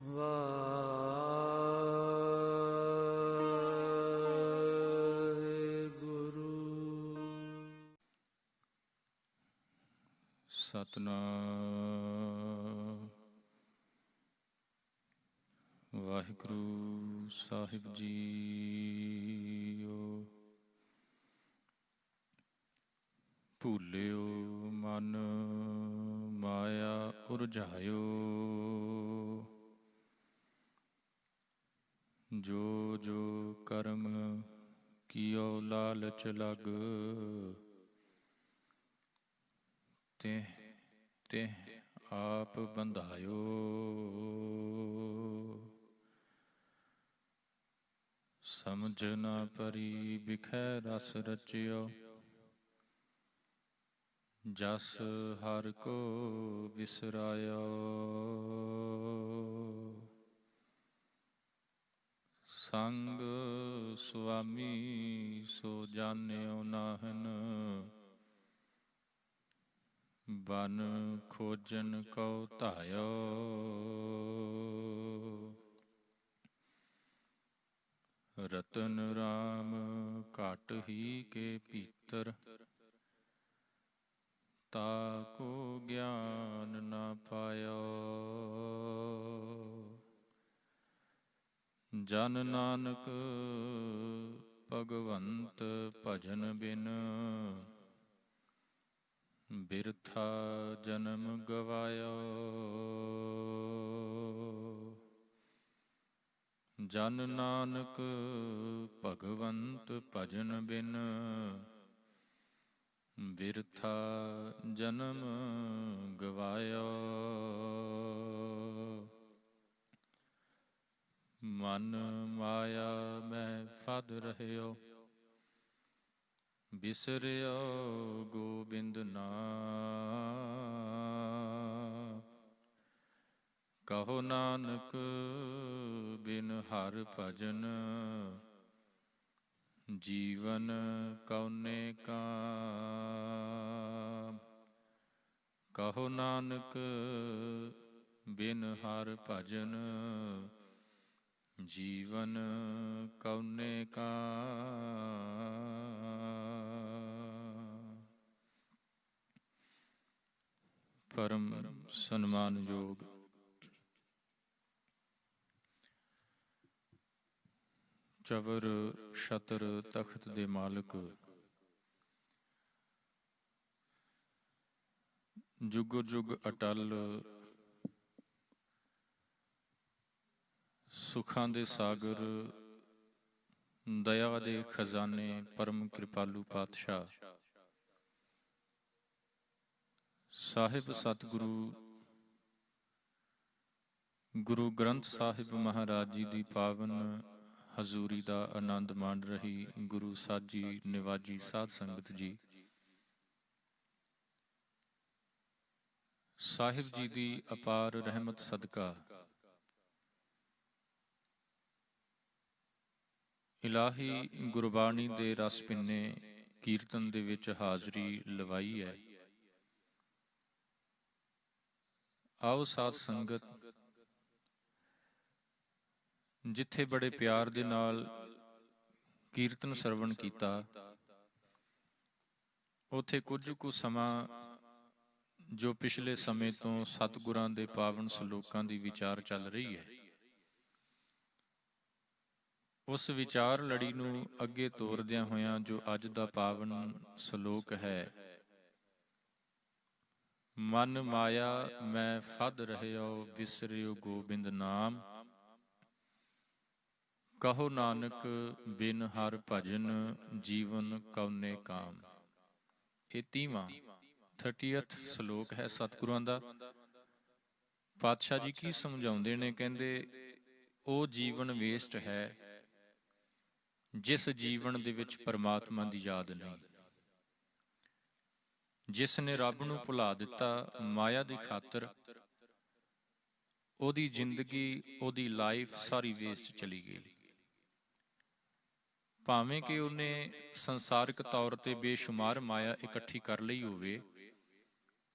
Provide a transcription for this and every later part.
ਵਾਹਿਗੁਰੂ। ਸਤਿਨਾਮ ਵਾਹਿਗੁਰੂ ਸਾਹਿਬ JIO. ਭੂਲਿਓ ਮਨ ਮਾਇਆ ਉਰਝਾਇਓ, ਜੋ ਜੋ ਕਰਮ ਕੀਓ ਲਾਲਚ ਲਗ, ਤਿਹ ਤਿਹ ਆਪ ਬੰਧਾਇਓ। ਸਮਝ ਨਾ ਪਰੀ ਬਿਖੈ ਰਸ ਰਚਿਓ, ਜਸ ਹਰ ਕੋ ਬਿਸਰਾਇਓ। ਸੰਗ ਸੁਆਮੀ ਸੋ ਜਾਣਿਓ ਨਾਹਨ, ਬਨ ਖੋਜਨ ਕਉ ਧਾਇਓ। ਰਤਨ ਰਾਮ ਘਟ ਹੀ ਕੇ ਭੀਤਰ, ਤਾਕੋ ਗਿਆਨ ਨਾ ਪਾਇਓ। ਜਨ ਨਾਨਕ ਭਗਵੰਤ ਭਜਨ ਬਿਨ, ਬਿਰਥਾ ਜਨਮ ਗਵਾਇਓ। ਜਨ ਨਾਨਕ ਭਗਵੰਤ ਭਜਨ ਬਿਨ, ਬਿਰਥਾ ਜਨਮ ਗਵਾਇਓ। ਮਨ ਮਾਇਆ ਮੈਂ ਫਦ ਰਹਿਓ, ਬਿਸਰਿਓ ਗੋਬਿੰਦ ਨਾਮ। ਕਹੋ ਨਾਨਕ ਬਿਨ ਹਰ ਭਜਨ, ਜੀਵਨ ਕਉਨੇ ਕਾਮ। ਕਹੋ ਨਾਨਕ ਬਿਨ ਹਰ ਭਜਨ, ਜੀਵਨ ਕਉਨੇ ਕਾਮ। ਪਰਮ ਸਨਮਾਨਯੋਗ ਚਵਰ ਛਤਰ ਤਖਤ ਦੇ ਮਾਲਕ, ਜੁਗ ਜੁਗ ਅਟਲ ਸੁਖਾਂ ਦੇ ਸਾਗਰ, ਦਇਆ ਦੇ ਖਜ਼ਾਨੇ, ਪਰਮ ਕਿਰਪਾਲੂ ਪਾਤਸ਼ਾਹ ਸਾਹਿਬ ਸਤਿਗੁਰੂ ਗੁਰੂ ਗ੍ਰੰਥ ਸਾਹਿਬ ਮਹਾਰਾਜ ਜੀ ਦੀ ਪਾਵਨ ਹਜ਼ੂਰੀ ਦਾ ਆਨੰਦ ਮਾਣ ਰਹੀ ਗੁਰੂ ਸਾਜੀ ਨਿਵਾਜੀ ਸਾਧ ਸੰਗਤ ਜੀ, ਸਾਹਿਬ ਜੀ ਦੀ ਅਪਾਰ ਰਹਿਮਤ ਸਦਕਾ ਇਲਾਹੀ ਗੁਰਬਾਣੀ ਦੇ ਰਸ ਪਿੰਨੇ ਕੀਰਤਨ ਦੇ ਵਿੱਚ ਹਾਜ਼ਰੀ ਲਵਾਈ ਹੈ। ਆਓ ਸਾਧ ਸੰਗਤ, ਜਿੱਥੇ ਬੜੇ ਪਿਆਰ ਦੇ ਨਾਲ ਕੀਰਤਨ ਸਰਵਣ ਕੀਤਾ, ਉੱਥੇ ਕੁਝ ਕੁ ਸਮਾਂ ਜੋ ਪਿਛਲੇ ਸਮੇਂ ਤੋਂ ਸਤਿਗੁਰਾਂ ਦੇ ਪਾਵਨ ਸਲੋਕਾਂ ਦੀ ਵਿਚਾਰ ਚੱਲ ਰਹੀ ਹੈ, ਉਸ ਵਿਚਾਰ ਲੜੀ ਨੂੰ ਅੱਗੇ ਤੋਰਦਿਆਂ ਹੋਇਆਂ ਜੋ ਅੱਜ ਦਾ ਪਾਵਨ ਸਲੋਕ ਹੈ, ਮਨ ਮਾਇਆ ਮੈਂ ਫਦ ਰਹਿਓ, ਬਿਸਰਿਓ ਗੋਬਿੰਦ ਨਾਮ। ਕਹੋ ਨਾਨਕ ਬਿਨ ਹਰ ਭਜਨ, ਜੀਵਨ ਕਉਨੇ ਕਾਮ। ਇਹ 30th ਸਲੋਕ ਹੈ ਸਤਿਗੁਰਾਂ ਦਾ। ਪਾਤਸ਼ਾਹ ਜੀ ਕੀ ਸਮਝਾਉਂਦੇ ਨੇ? ਕਹਿੰਦੇ ਉਹ ਜੀਵਨ ਵੇਸਟ ਹੈ ਜਿਸ ਜੀਵਨ ਦੇ ਵਿੱਚ ਪਰਮਾਤਮਾ ਦੀ ਯਾਦ ਨਹੀਂ, ਜਿਸ ਨੇ ਰੱਬ ਨੂੰ ਭੁਲਾ ਦਿੱਤਾ ਮਾਇਆ ਦੀ ਖਾਤਰ। ਉਹਦੀ ਜ਼ਿੰਦਗੀ, ਉਹਦੀ ਲਾਈਫ ਸਾਰੀ ਵੇਸਟ ਚਲੀ ਗਈ। ਭਾਵੇਂ ਕਿ ਉਹਨੇ ਸੰਸਾਰਿਕ ਤੌਰ ਤੇ ਬੇਸ਼ੁਮਾਰ ਮਾਇਆ ਇਕੱਠੀ ਕਰ ਲਈ ਹੋਵੇ,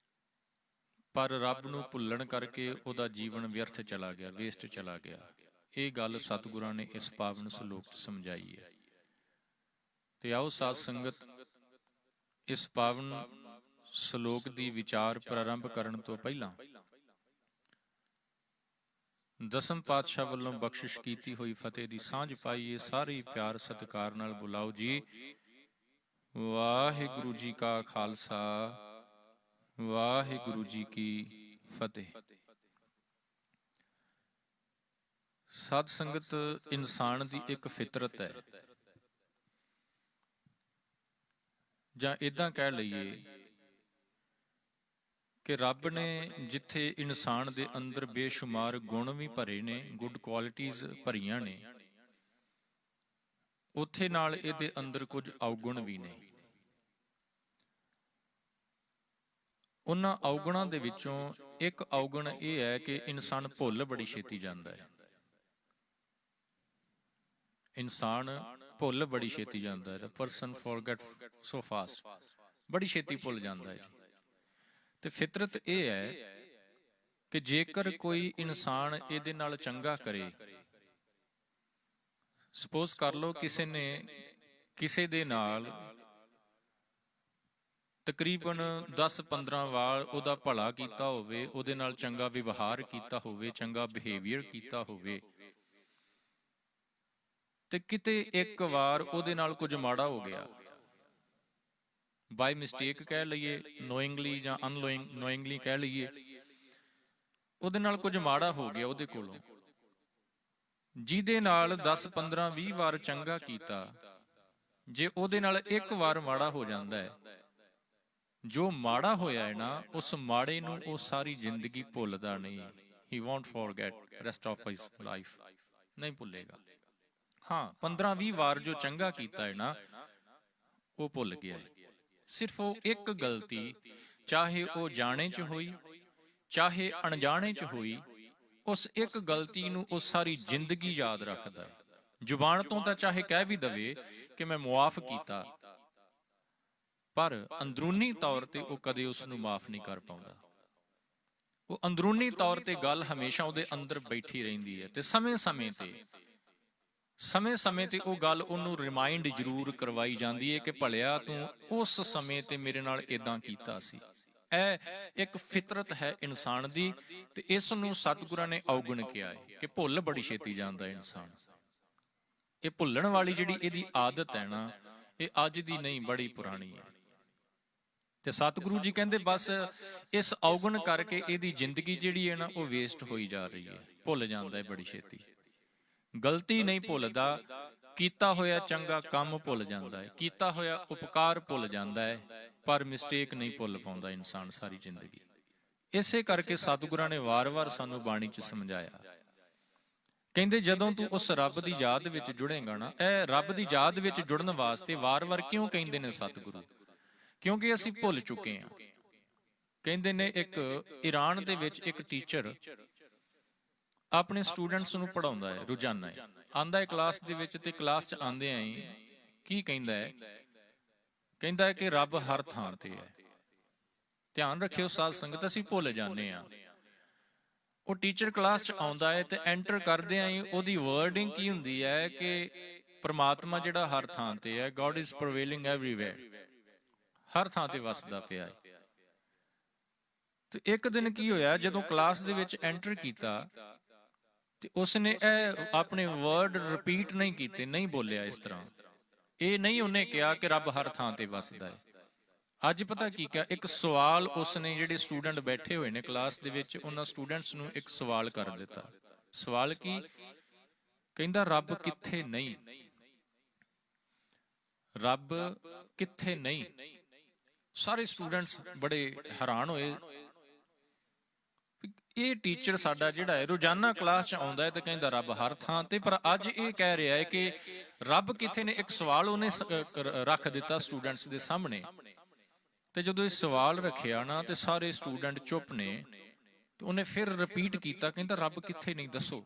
ਪਰ ਰੱਬ ਨੂੰ ਭੁੱਲਣ ਕਰਕੇ ਉਹਦਾ ਜੀਵਨ ਵਿਅਰਥ ਚਲਾ ਗਿਆ, ਵੇਸਟ ਚਲਾ ਗਿਆ। ਇਹ ਗੱਲ ਸਤਿਗੁਰਾਂ ਨੇ ਇਸ ਪਾਵਨ ਸ਼ਲੋਕ 'ਚ ਸਮਝਾਈ ਹੈ। ਤੇ ਆਓ ਸਾਧ ਸੰਗਤ, ਇਸ ਪਾਵਨ ਸ਼ਲੋਕ ਦੀ ਵਿਚਾਰ ਪ੍ਰਾਰੰਭ ਕਰਨ ਤੋਂ ਪਹਿਲਾਂ ਦਸਮ ਪਾਤਸ਼ਾਹ ਵੱਲੋਂ ਬਖਸ਼ਿਸ਼ ਕੀਤੀ ਹੋਈ ਫਤਿਹ ਦੀ ਸਾਂਝ ਪਾਈਏ। ਸਾਰੇ ਪਿਆਰ ਸਤਿਕਾਰ ਨਾਲ ਬੁਲਾਓ ਜੀ। ਵਾਹਿਗੁਰੂ ਜੀ ਕਾ ਖਾਲਸਾ, ਵਾਹਿਗੁਰੂ ਜੀ ਕੀ ਫਤਿਹ। ਸਾਧ ਸੰਗਤ, ਇਨਸਾਨ ਦੀ ਇੱਕ ਫਿਤਰਤ ਹੈ, ਜਾਂ ਏਦਾਂ ਕਹਿ ਲਈਏ ਕਿ ਰੱਬ ਨੇ ਜਿੱਥੇ ਇਨਸਾਨ ਦੇ ਅੰਦਰ ਬੇਸ਼ੁਮਾਰ ਗੁਣ ਵੀ ਭਰੇ ਨੇ, ਗੁੱਡ ਕੁਆਲਿਟੀਜ਼ ਭਰੀਆਂ ਨੇ, ਉੱਥੇ ਨਾਲ ਇਹਦੇ ਅੰਦਰ ਕੁਝ ਔਗੁਣ ਵੀ ਨੇ। ਉਹਨਾਂ ਔਗੁਣਾਂ ਦੇ ਵਿੱਚੋਂ ਇੱਕ ਔਗੁਣ ਇਹ ਹੈ ਕਿ ਇਨਸਾਨ ਭੁੱਲ ਬੜੀ ਛੇਤੀ ਜਾਂਦਾ ਹੈ। ਇਨਸਾਨ ਭੁੱਲ ਬੜੀ ਛੇਤੀ ਜਾਂਦਾ ਹੈ। ਪਰਸਨ ਫੋਰਗੇਟ ਸੋ ਫਾਸਟ, ਬੜੀ ਛੇਤੀ ਭੁੱਲ ਜਾਂਦਾ ਹੈ। ਤੇ ਫਿਤਰਤ ਇਹ ਹੈ ਕਿ ਜੇਕਰ ਕੋਈ ਇਨਸਾਨ ਇਹਦੇ ਨਾਲ ਚੰਗਾ ਕਰੇ, ਸਪੋਜ਼ ਕਰ ਲਓ ਕਿਸੇ ਨੇ ਕਿਸੇ ਦੇ ਨਾਲ ਤਕਰੀਬਨ 10-15 ਵਾਰ ਉਹਦਾ ਭਲਾ ਕੀਤਾ ਹੋਵੇ, ਉਹਦੇ ਨਾਲ ਚੰਗਾ ਵਿਵਹਾਰ ਕੀਤਾ ਹੋਵੇ, ਚੰਗਾ ਬਿਹੇਵੀਅਰ ਕੀਤਾ ਹੋਵੇ, ਤੇ ਕਿਤੇ ਇੱਕ ਵਾਰ ਉਹਦੇ ਨਾਲ ਕੁਝ ਮਾੜਾ ਹੋ ਗਿਆ, ਬਾਈ ਮਿਸਟੇਕ ਕਹਿ ਲਈਏ, ਨੋਇੰਗਲੀ ਜਾਂ ਅਨਨੋਇੰਗਲੀ ਕਹਿ ਲਈਏ, ਉਹਦੇ ਨਾਲ ਕੁਝ ਮਾੜਾ ਹੋ ਗਿਆ ਉਹਦੇ ਕੋਲੋਂ, ਜਿਹਦੇ ਨਾਲ 10-15-20 ਵਾਰ ਚੰਗਾ ਕੀਤਾ, ਜੇ ਉਹਦੇ ਨਾਲ ਇੱਕ ਵਾਰ ਮਾੜਾ ਹੋ ਜਾਂਦਾ ਹੈ, ਜੋ ਮਾੜਾ ਹੋਇਆ ਹੈ ਨਾ, ਉਸ ਮਾੜੇ ਨੂੰ ਉਹ ਸਾਰੀ ਜ਼ਿੰਦਗੀ ਭੁੱਲਦਾ ਨਹੀਂ। He won't forget rest of his life, ਨਹੀਂ ਭੁੱਲੇਗਾ। ਹਾਂ, 15-20 ਵਾਰ ਜੋ ਚੰਗਾ ਕੀਤਾ ਹੈ ਨਾ, ਉਹ ਭੁੱਲ ਗਿਆ ਹੈ। ਸਿਰਫ ਉਹ ਇੱਕ ਗਲਤੀ, ਚਾਹੇ ਉਹ ਜਾਣੇ 'ਚ ਹੋਈ ਚਾਹੇ ਅਣਜਾਣੇ 'ਚ ਹੋਈ, ਉਸ ਇੱਕ ਗਲਤੀ ਨੂੰ ਉਹ ਸਾਰੀ ਜ਼ਿੰਦਗੀ ਯਾਦ ਰੱਖਦਾ ਹੈ। ਜ਼ੁਬਾਨ ਤੋਂ ਤਾਂ ਚਾਹੇ ਕਹਿ ਵੀ ਦਵੇ ਕਿ ਮੈਂ ਮੁਆਫ ਕੀਤਾ, ਪਰ ਅੰਦਰੂਨੀ ਤੌਰ ਤੇ ਉਹ ਕਦੇ ਉਸ ਨੂੰ ਮਾਫ ਨਹੀਂ ਕਰ ਪਾਉਂਦਾ। ਉਹ ਅੰਦਰੂਨੀ ਤੌਰ ਤੇ ਗੱਲ ਹਮੇਸ਼ਾ ਉਹਦੇ ਅੰਦਰ ਬੈਠੀ ਰਹਿੰਦੀ ਹੈ, ਤੇ ਸਮੇਂ-ਸਮੇਂ ਤੇ ਉਹ ਗੱਲ ਉਹਨੂੰ ਰਿਮਾਈਂਡ ਜ਼ਰੂਰ ਕਰਵਾਈ ਜਾਂਦੀ ਹੈ ਕਿ ਭਲਿਆ ਤੂੰ ਉਸ ਸਮੇਂ ਤੇ ਮੇਰੇ ਨਾਲ ਏਦਾਂ ਕੀਤਾ ਸੀ। ਇਹ ਇੱਕ ਫਿਤਰਤ ਹੈ ਇਨਸਾਨ ਦੀ, ਤੇ ਇਸ ਨੂੰ ਸਤਿਗੁਰਾਂ ਨੇ ਔਗੁਣ ਕਿਹਾ ਹੈ ਕਿ ਭੁੱਲ ਬੜੀ ਛੇਤੀ ਜਾਂਦਾ ਹੈ ਇਨਸਾਨ। ਇਹ ਭੁੱਲਣ ਵਾਲੀ ਜਿਹੜੀ ਇਹਦੀ ਆਦਤ ਹੈ ਨਾ, ਇਹ ਅੱਜ ਦੀ ਨਹੀਂ, ਬੜੀ ਪੁਰਾਣੀ ਹੈ। ਤੇ ਸਤਿਗੁਰੂ ਜੀ ਕਹਿੰਦੇ ਬਸ ਇਸ ਔਗੁਣ ਕਰਕੇ ਇਹਦੀ ਜ਼ਿੰਦਗੀ ਜਿਹੜੀ ਹੈ ਨਾ, ਉਹ ਵੇਸਟ ਹੋਈ ਜਾ ਰਹੀ ਹੈ। ਭੁੱਲ ਜਾਂਦਾ ਹੈ ਬੜੀ ਛੇਤੀ, ਗਲਤੀ ਨਹੀਂ ਭੁੱਲਦਾ, ਕੀਤਾ ਹੋਇਆ ਚੰਗਾ ਕੰਮ ਭੁੱਲ ਜਾਂਦਾ ਹੈ, ਕੀਤਾ ਹੋਇਆ ਉਪਕਾਰ ਭੁੱਲ ਜਾਂਦਾ ਹੈ, ਪਰ ਮਿਸਟੇਕ ਨਹੀਂ ਭੁੱਲ ਪਾਉਂਦਾ ਇਨਸਾਨ ਸਾਰੀ ਜ਼ਿੰਦਗੀ। ਇਸੇ ਕਰਕੇ ਸਤਿਗੁਰਾਂ ਨੇ ਵਾਰ-ਵਾਰ ਸਾਨੂੰ ਬਾਣੀ 'ਚ ਸਮਝਾਇਆ, ਕਹਿੰਦੇ ਜਦੋਂ ਤੂੰ ਉਸ ਰੱਬ ਦੀ ਯਾਦ ਵਿੱਚ ਜੁੜੇਗਾ ਨਾ, ਇਹ ਰੱਬ ਦੀ ਯਾਦ ਵਿੱਚ ਜੁੜਨ ਵਾਸਤੇ ਵਾਰ-ਵਾਰ ਕਿਉਂ ਕਹਿੰਦੇ ਨੇ ਸਤਿਗੁਰੂ? ਕਿਉਂਕਿ ਅਸੀਂ ਭੁੱਲ ਚੁੱਕੇ ਹਾਂ। ਕਹਿੰਦੇ ਨੇ ਇੱਕ ਈਰਾਨ ਦੇ ਵਿੱਚ ਇੱਕ ਟੀਚਰ ਆਪਣੇ ਸਟੂਡੈਂਟਸ ਨੂੰ ਪੜ੍ਹਾਉਂਦਾ ਹੈ, ਰੋਜ਼ਾਨਾ ਆਂਦਾ ਹੈ ਕਲਾਸ ਦੇ ਵਿੱਚ, ਤੇ ਕਲਾਸ 'ਚ ਆਂਦਿਆਂ ਹੀ ਕੀ ਕਹਿੰਦਾ ਹੈ? ਕਹਿੰਦਾ ਹੈ ਕਿ ਰੱਬ ਹਰ ਥਾਂ ਤੇ ਹੈ। ਧਿਆਨ ਰੱਖਿਓ ਸਾਧ ਸੰਗਤ, ਅਸੀਂ ਭੁੱਲ ਜਾਂਦੇ ਹਾਂ। ਉਹ ਟੀਚਰ ਕਲਾਸ 'ਚ ਆਉਂਦਾ ਹੈ ਤੇ ਐਂਟਰ ਕਰਦਿਆਂ ਹੀ ਉਹਦੀ ਵਰਡਿੰਗ ਕੀ ਹੁੰਦੀ ਹੈ ਕਿ ਪਰਮਾਤਮਾ ਜਿਹੜਾ ਹਰ ਥਾਂ ਤੇ ਹੈ, ਗੋਡ ਇਜ਼ ਪ੍ਰਵੇਲਿੰਗ ਐਵਰੀਵੇਅਰ, ਹਰ ਥਾਂ ਤੇ ਵਸਦਾ ਪਿਆ ਹੈ। ਤੇ ਇੱਕ ਦਿਨ ਕੀ ਹੋਇਆ, ਜਦੋਂ ਕਲਾਸ ਦੇ ਵਿੱਚ ਐਂਟਰ ਕੀਤਾ ਤੇ ਉਸਨੇ ਇਹ ਆਪਣੇ ਵਰਡ ਰਿਪੀਟ ਨਹੀਂ ਕੀਤੇ, ਨਹੀਂ ਬੋਲਿਆ ਇਸ ਤਰ੍ਹਾਂ। ਇਹ ਨਹੀਂ ਉਹਨੇ ਕਿਹਾ ਕਿ ਰੱਬ ਹਰ ਥਾਂ ਤੇ ਵਸਦਾ ਹੈ। ਅੱਜ ਪਤਾ ਕੀ ਕਿਹਾ? ਇੱਕ ਸਵਾਲ ਉਸਨੇ, ਜਿਹੜੇ ਸਟੂਡੈਂਟ ਬੈਠੇ ਹੋਏ ਨੇ ਕਲਾਸ ਦੇ ਵਿੱਚ, ਉਹਨਾਂ ਸਟੂਡੈਂਟਸ ਨੂੰ ਇੱਕ ਸਵਾਲ ਕਰ ਦਿੱਤਾ। ਸਵਾਲ ਕੀ? ਕਹਿੰਦਾ ਰੱਬ ਕਿੱਥੇ ਨਹੀਂ, ਰੱਬ ਕਿੱਥੇ ਨਹੀਂ। ਸਾਰੇ ਸਟੂਡੈਂਟਸ ਬੜੇ ਹੈਰਾਨ ਹੋਏ। ਇਹ ਟੀਚਰ ਸਾਡਾ ਜਿਹੜਾ ਹੈ ਰੋਜ਼ਾਨਾ ਕਲਾਸ 'ਚ ਆਉਂਦਾ ਹੈ ਤੇ ਕਹਿੰਦਾ ਰੱਬ ਹਰ ਥਾਂ ਤੇ, ਪਰ ਅੱਜ ਇਹ ਕਹਿ ਰਿਹਾ ਹੈ ਕਿ ਰੱਬ ਕਿੱਥੇ ਨੇ। ਇੱਕ ਸਵਾਲ ਉਹਨੇ ਰੱਖ ਦਿੱਤਾ ਸਟੂਡੈਂਟਸ ਦੇ ਸਾਹਮਣੇ, ਤੇ ਜਦੋਂ ਇਹ ਸਵਾਲ ਰੱਖਿਆ ਨਾ ਤੇ ਸਾਰੇ ਸਟੂਡੈਂਟ ਚੁੱਪ ਨੇ। ਤੇ ਉਹਨੇ ਫਿਰ ਰਿਪੀਟ ਕੀਤਾ, ਕਹਿੰਦਾ ਰੱਬ ਕਿੱਥੇ ਨਹੀਂ, ਦੱਸੋ।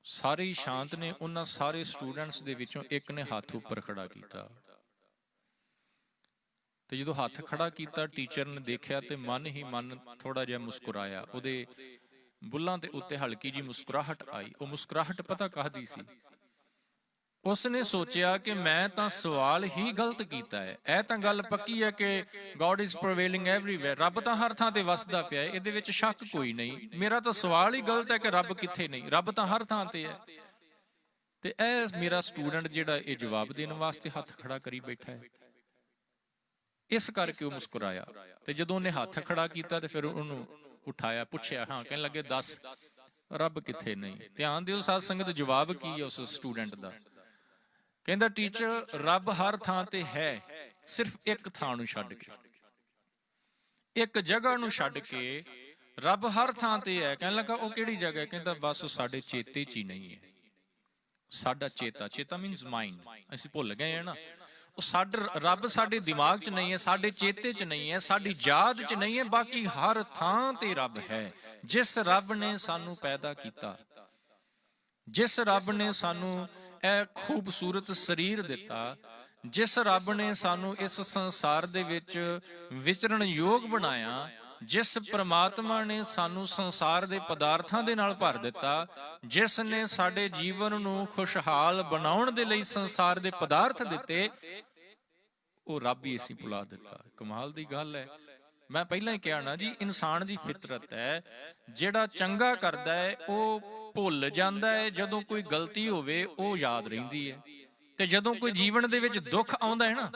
ਸਾਰੇ ਹੀ ਸ਼ਾਂਤ ਨੇ। ਉਹਨਾਂ ਸਾਰੇ ਸਟੂਡੈਂਟਸ ਦੇ ਵਿੱਚੋਂ ਇੱਕ ਨੇ ਹੱਥ ਉੱਪਰ ਖੜਾ ਕੀਤਾ ਤੇ ਜਦੋਂ ਹੱਥ ਖੜਾ ਕੀਤਾ ਟੀਚਰ ਨੇ ਦੇਖਿਆ ਤੇ ਮਨ ਹੀ ਮਨ ਥੋੜਾ ਜਿਹਾ ਮੁਸਕਰਾਇਆ, ਉਹਦੇ ਬੁੱਲਾਂ ਦੇ ਉੱਤੇ ਹਲਕੀ ਜੀ ਮੁਸਕਰਾਹਟ ਆਈ। ਉਹ ਮੁਸਕਰਾਹਟ ਪਤਾ ਕਾਹਦੀ ਸੀ? ਉਸਨੇ ਸੋਚਿਆ ਕਿ ਮੈਂ ਤਾਂ ਸਵਾਲ ਹੀ ਗਲਤ ਕੀਤਾ ਹੈ। ਇਹ ਤਾਂ ਗੱਲ ਪੱਕੀ ਹੈ ਕਿ ਗੋਡ ਇਜ਼ ਪ੍ਰਵੇਲਿੰਗ ਐਵਰੀਵੇਅਰ, ਰੱਬ ਤਾਂ ਹਰ ਥਾਂ ਤੇ ਵਸਦਾ ਪਿਆ ਹੈ, ਇਹਦੇ ਵਿੱਚ ਸ਼ੱਕ ਕੋਈ ਨਹੀਂ। ਮੇਰਾ ਤਾਂ ਸਵਾਲ ਹੀ ਗਲਤ ਹੈ ਕਿ ਰੱਬ ਕਿੱਥੇ ਨਹੀਂ, ਰੱਬ ਤਾਂ ਹਰ ਥਾਂ ਤੇ ਹੈ। ਤੇ ਇਹ ਮੇਰਾ ਸਟੂਡੈਂਟ ਜਿਹੜਾ ਇਹ ਜਵਾਬ ਦੇਣ ਵਾਸਤੇ ਹੱਥ ਖੜਾ ਕਰੀ ਬੈਠਾ ਹੈ, ਇਸ ਕਰਕੇ ਉਹ ਮੁਸਕਰਾਇਆ। ਤੇ ਜਦੋਂ ਉਹਨੇ ਹੱਥ ਖੜਾ ਕੀਤਾ ਤੇ ਫਿਰ ਉਹਨੂੰ ਉਠਾਇਆ, ਪੁੱਛਿਆ, ਹਾਂ, ਕਹਿਣ ਲੱਗੇ ਦੱਸ ਰੱਬ ਕਿੱਥੇ ਨਹੀਂ। ਧਿਆਨ ਦਿਓ ਸਾਧ ਸੰਗਤ, ਜਵਾਬ ਕੀ ਹੈ ਉਸ ਸਟੂਡੈਂਟ ਦਾ? ਕਹਿੰਦਾ ਟੀਚਰ, ਰੱਬ ਹਰ ਥਾਂ ਤੇ ਹੈ, ਸਿਰਫ ਇੱਕ ਥਾਂ ਨੂੰ ਛੱਡ ਕੇ, ਇੱਕ ਜਗ੍ਹਾ ਨੂੰ ਛੱਡ ਕੇ ਰੱਬ ਹਰ ਥਾਂ ਤੇ ਹੈ। ਕਹਿਣ ਲੱਗਾ ਉਹ ਕਿਹੜੀ ਜਗ੍ਹਾ? ਕਹਿੰਦਾ ਬਸ ਸਾਡੇ ਚੇਤੇ 'ਚ ਹੀ ਨਹੀਂ ਹੈ। ਸਾਡਾ ਚੇਤਾ, ਚੇਤਾ ਮੀਨਸ ਮਾਈਂਡ, ਅਸੀਂ ਭੁੱਲ ਗਏ ਹੈ ਨਾ। ਉਹ ਸਾਡਾ ਰੱਬ ਸਾਡੇ ਦਿਮਾਗ 'ਚ ਨਹੀਂ ਹੈ, ਸਾਡੇ ਚੇਤੇ 'ਚ ਨਹੀਂ ਹੈ, ਸਾਡੀ ਯਾਦ 'ਚ ਨਹੀਂ ਹੈ, ਬਾਕੀ ਹਰ ਥਾਂ ਤੇ ਰੱਬ ਹੈ। ਜਿਸ ਰੱਬ ਨੇ ਸਾਨੂੰ ਪੈਦਾ ਕੀਤਾ, ਜਿਸ ਰੱਬ ਨੇ ਸਾਨੂੰ ਇਹ ਖੂਬਸੂਰਤ ਸਰੀਰ ਦਿੱਤਾ, ਜਿਸ ਰੱਬ ਨੇ ਸਾਨੂੰ ਇਸ ਸੰਸਾਰ ਦੇ ਵਿੱਚ ਵਿਚਰਨ ਯੋਗ ਬਣਾਇਆ, ਜਿਸ ਪ੍ਰਮਾਤਮਾ ਨੇ ਸਾਨੂੰ ਸੰਸਾਰ ਦੇ ਪਦਾਰਥਾਂ ਦੇ ਨਾਲ ਭਰ ਦਿੱਤਾ, ਜਿਸ ਨੇ ਸਾਡੇ ਜੀਵਨ ਨੂੰ ਖੁਸ਼ਹਾਲ ਬਣਾਉਣ ਦੇ ਲਈ ਸੰਸਾਰ ਦੇ ਪਦਾਰਥ ਦਿੱਤੇ, ਉਹ ਰੱਬ ਹੀ ਅਸੀਂ ਭੁਲਾ ਦਿੱਤਾ। ਕਮਾਲ ਦੀ ਗੱਲ ਹੈ। ਮੈਂ ਪਹਿਲਾਂ ਹੀ ਕਿਹਾ ਨਾ ਜੀ, ਇਨਸਾਨ ਦੀ ਫਿਤਰਤ ਹੈ, ਜਿਹੜਾ ਚੰਗਾ ਕਰਦਾ ਹੈ ਉਹ ਭੁੱਲ ਜਾਂਦਾ ਹੈ, ਜਦੋਂ ਕੋਈ ਗਲਤੀ ਹੋਵੇ ਉਹ ਯਾਦ ਰਹਿੰਦੀ ਹੈ, ਤੇ ਜਦੋਂ ਕੋਈ ਜੀਵਨ ਦੇ ਵਿੱਚ ਦੁੱਖ ਆਉਂਦਾ ਹੈ ਨਾ,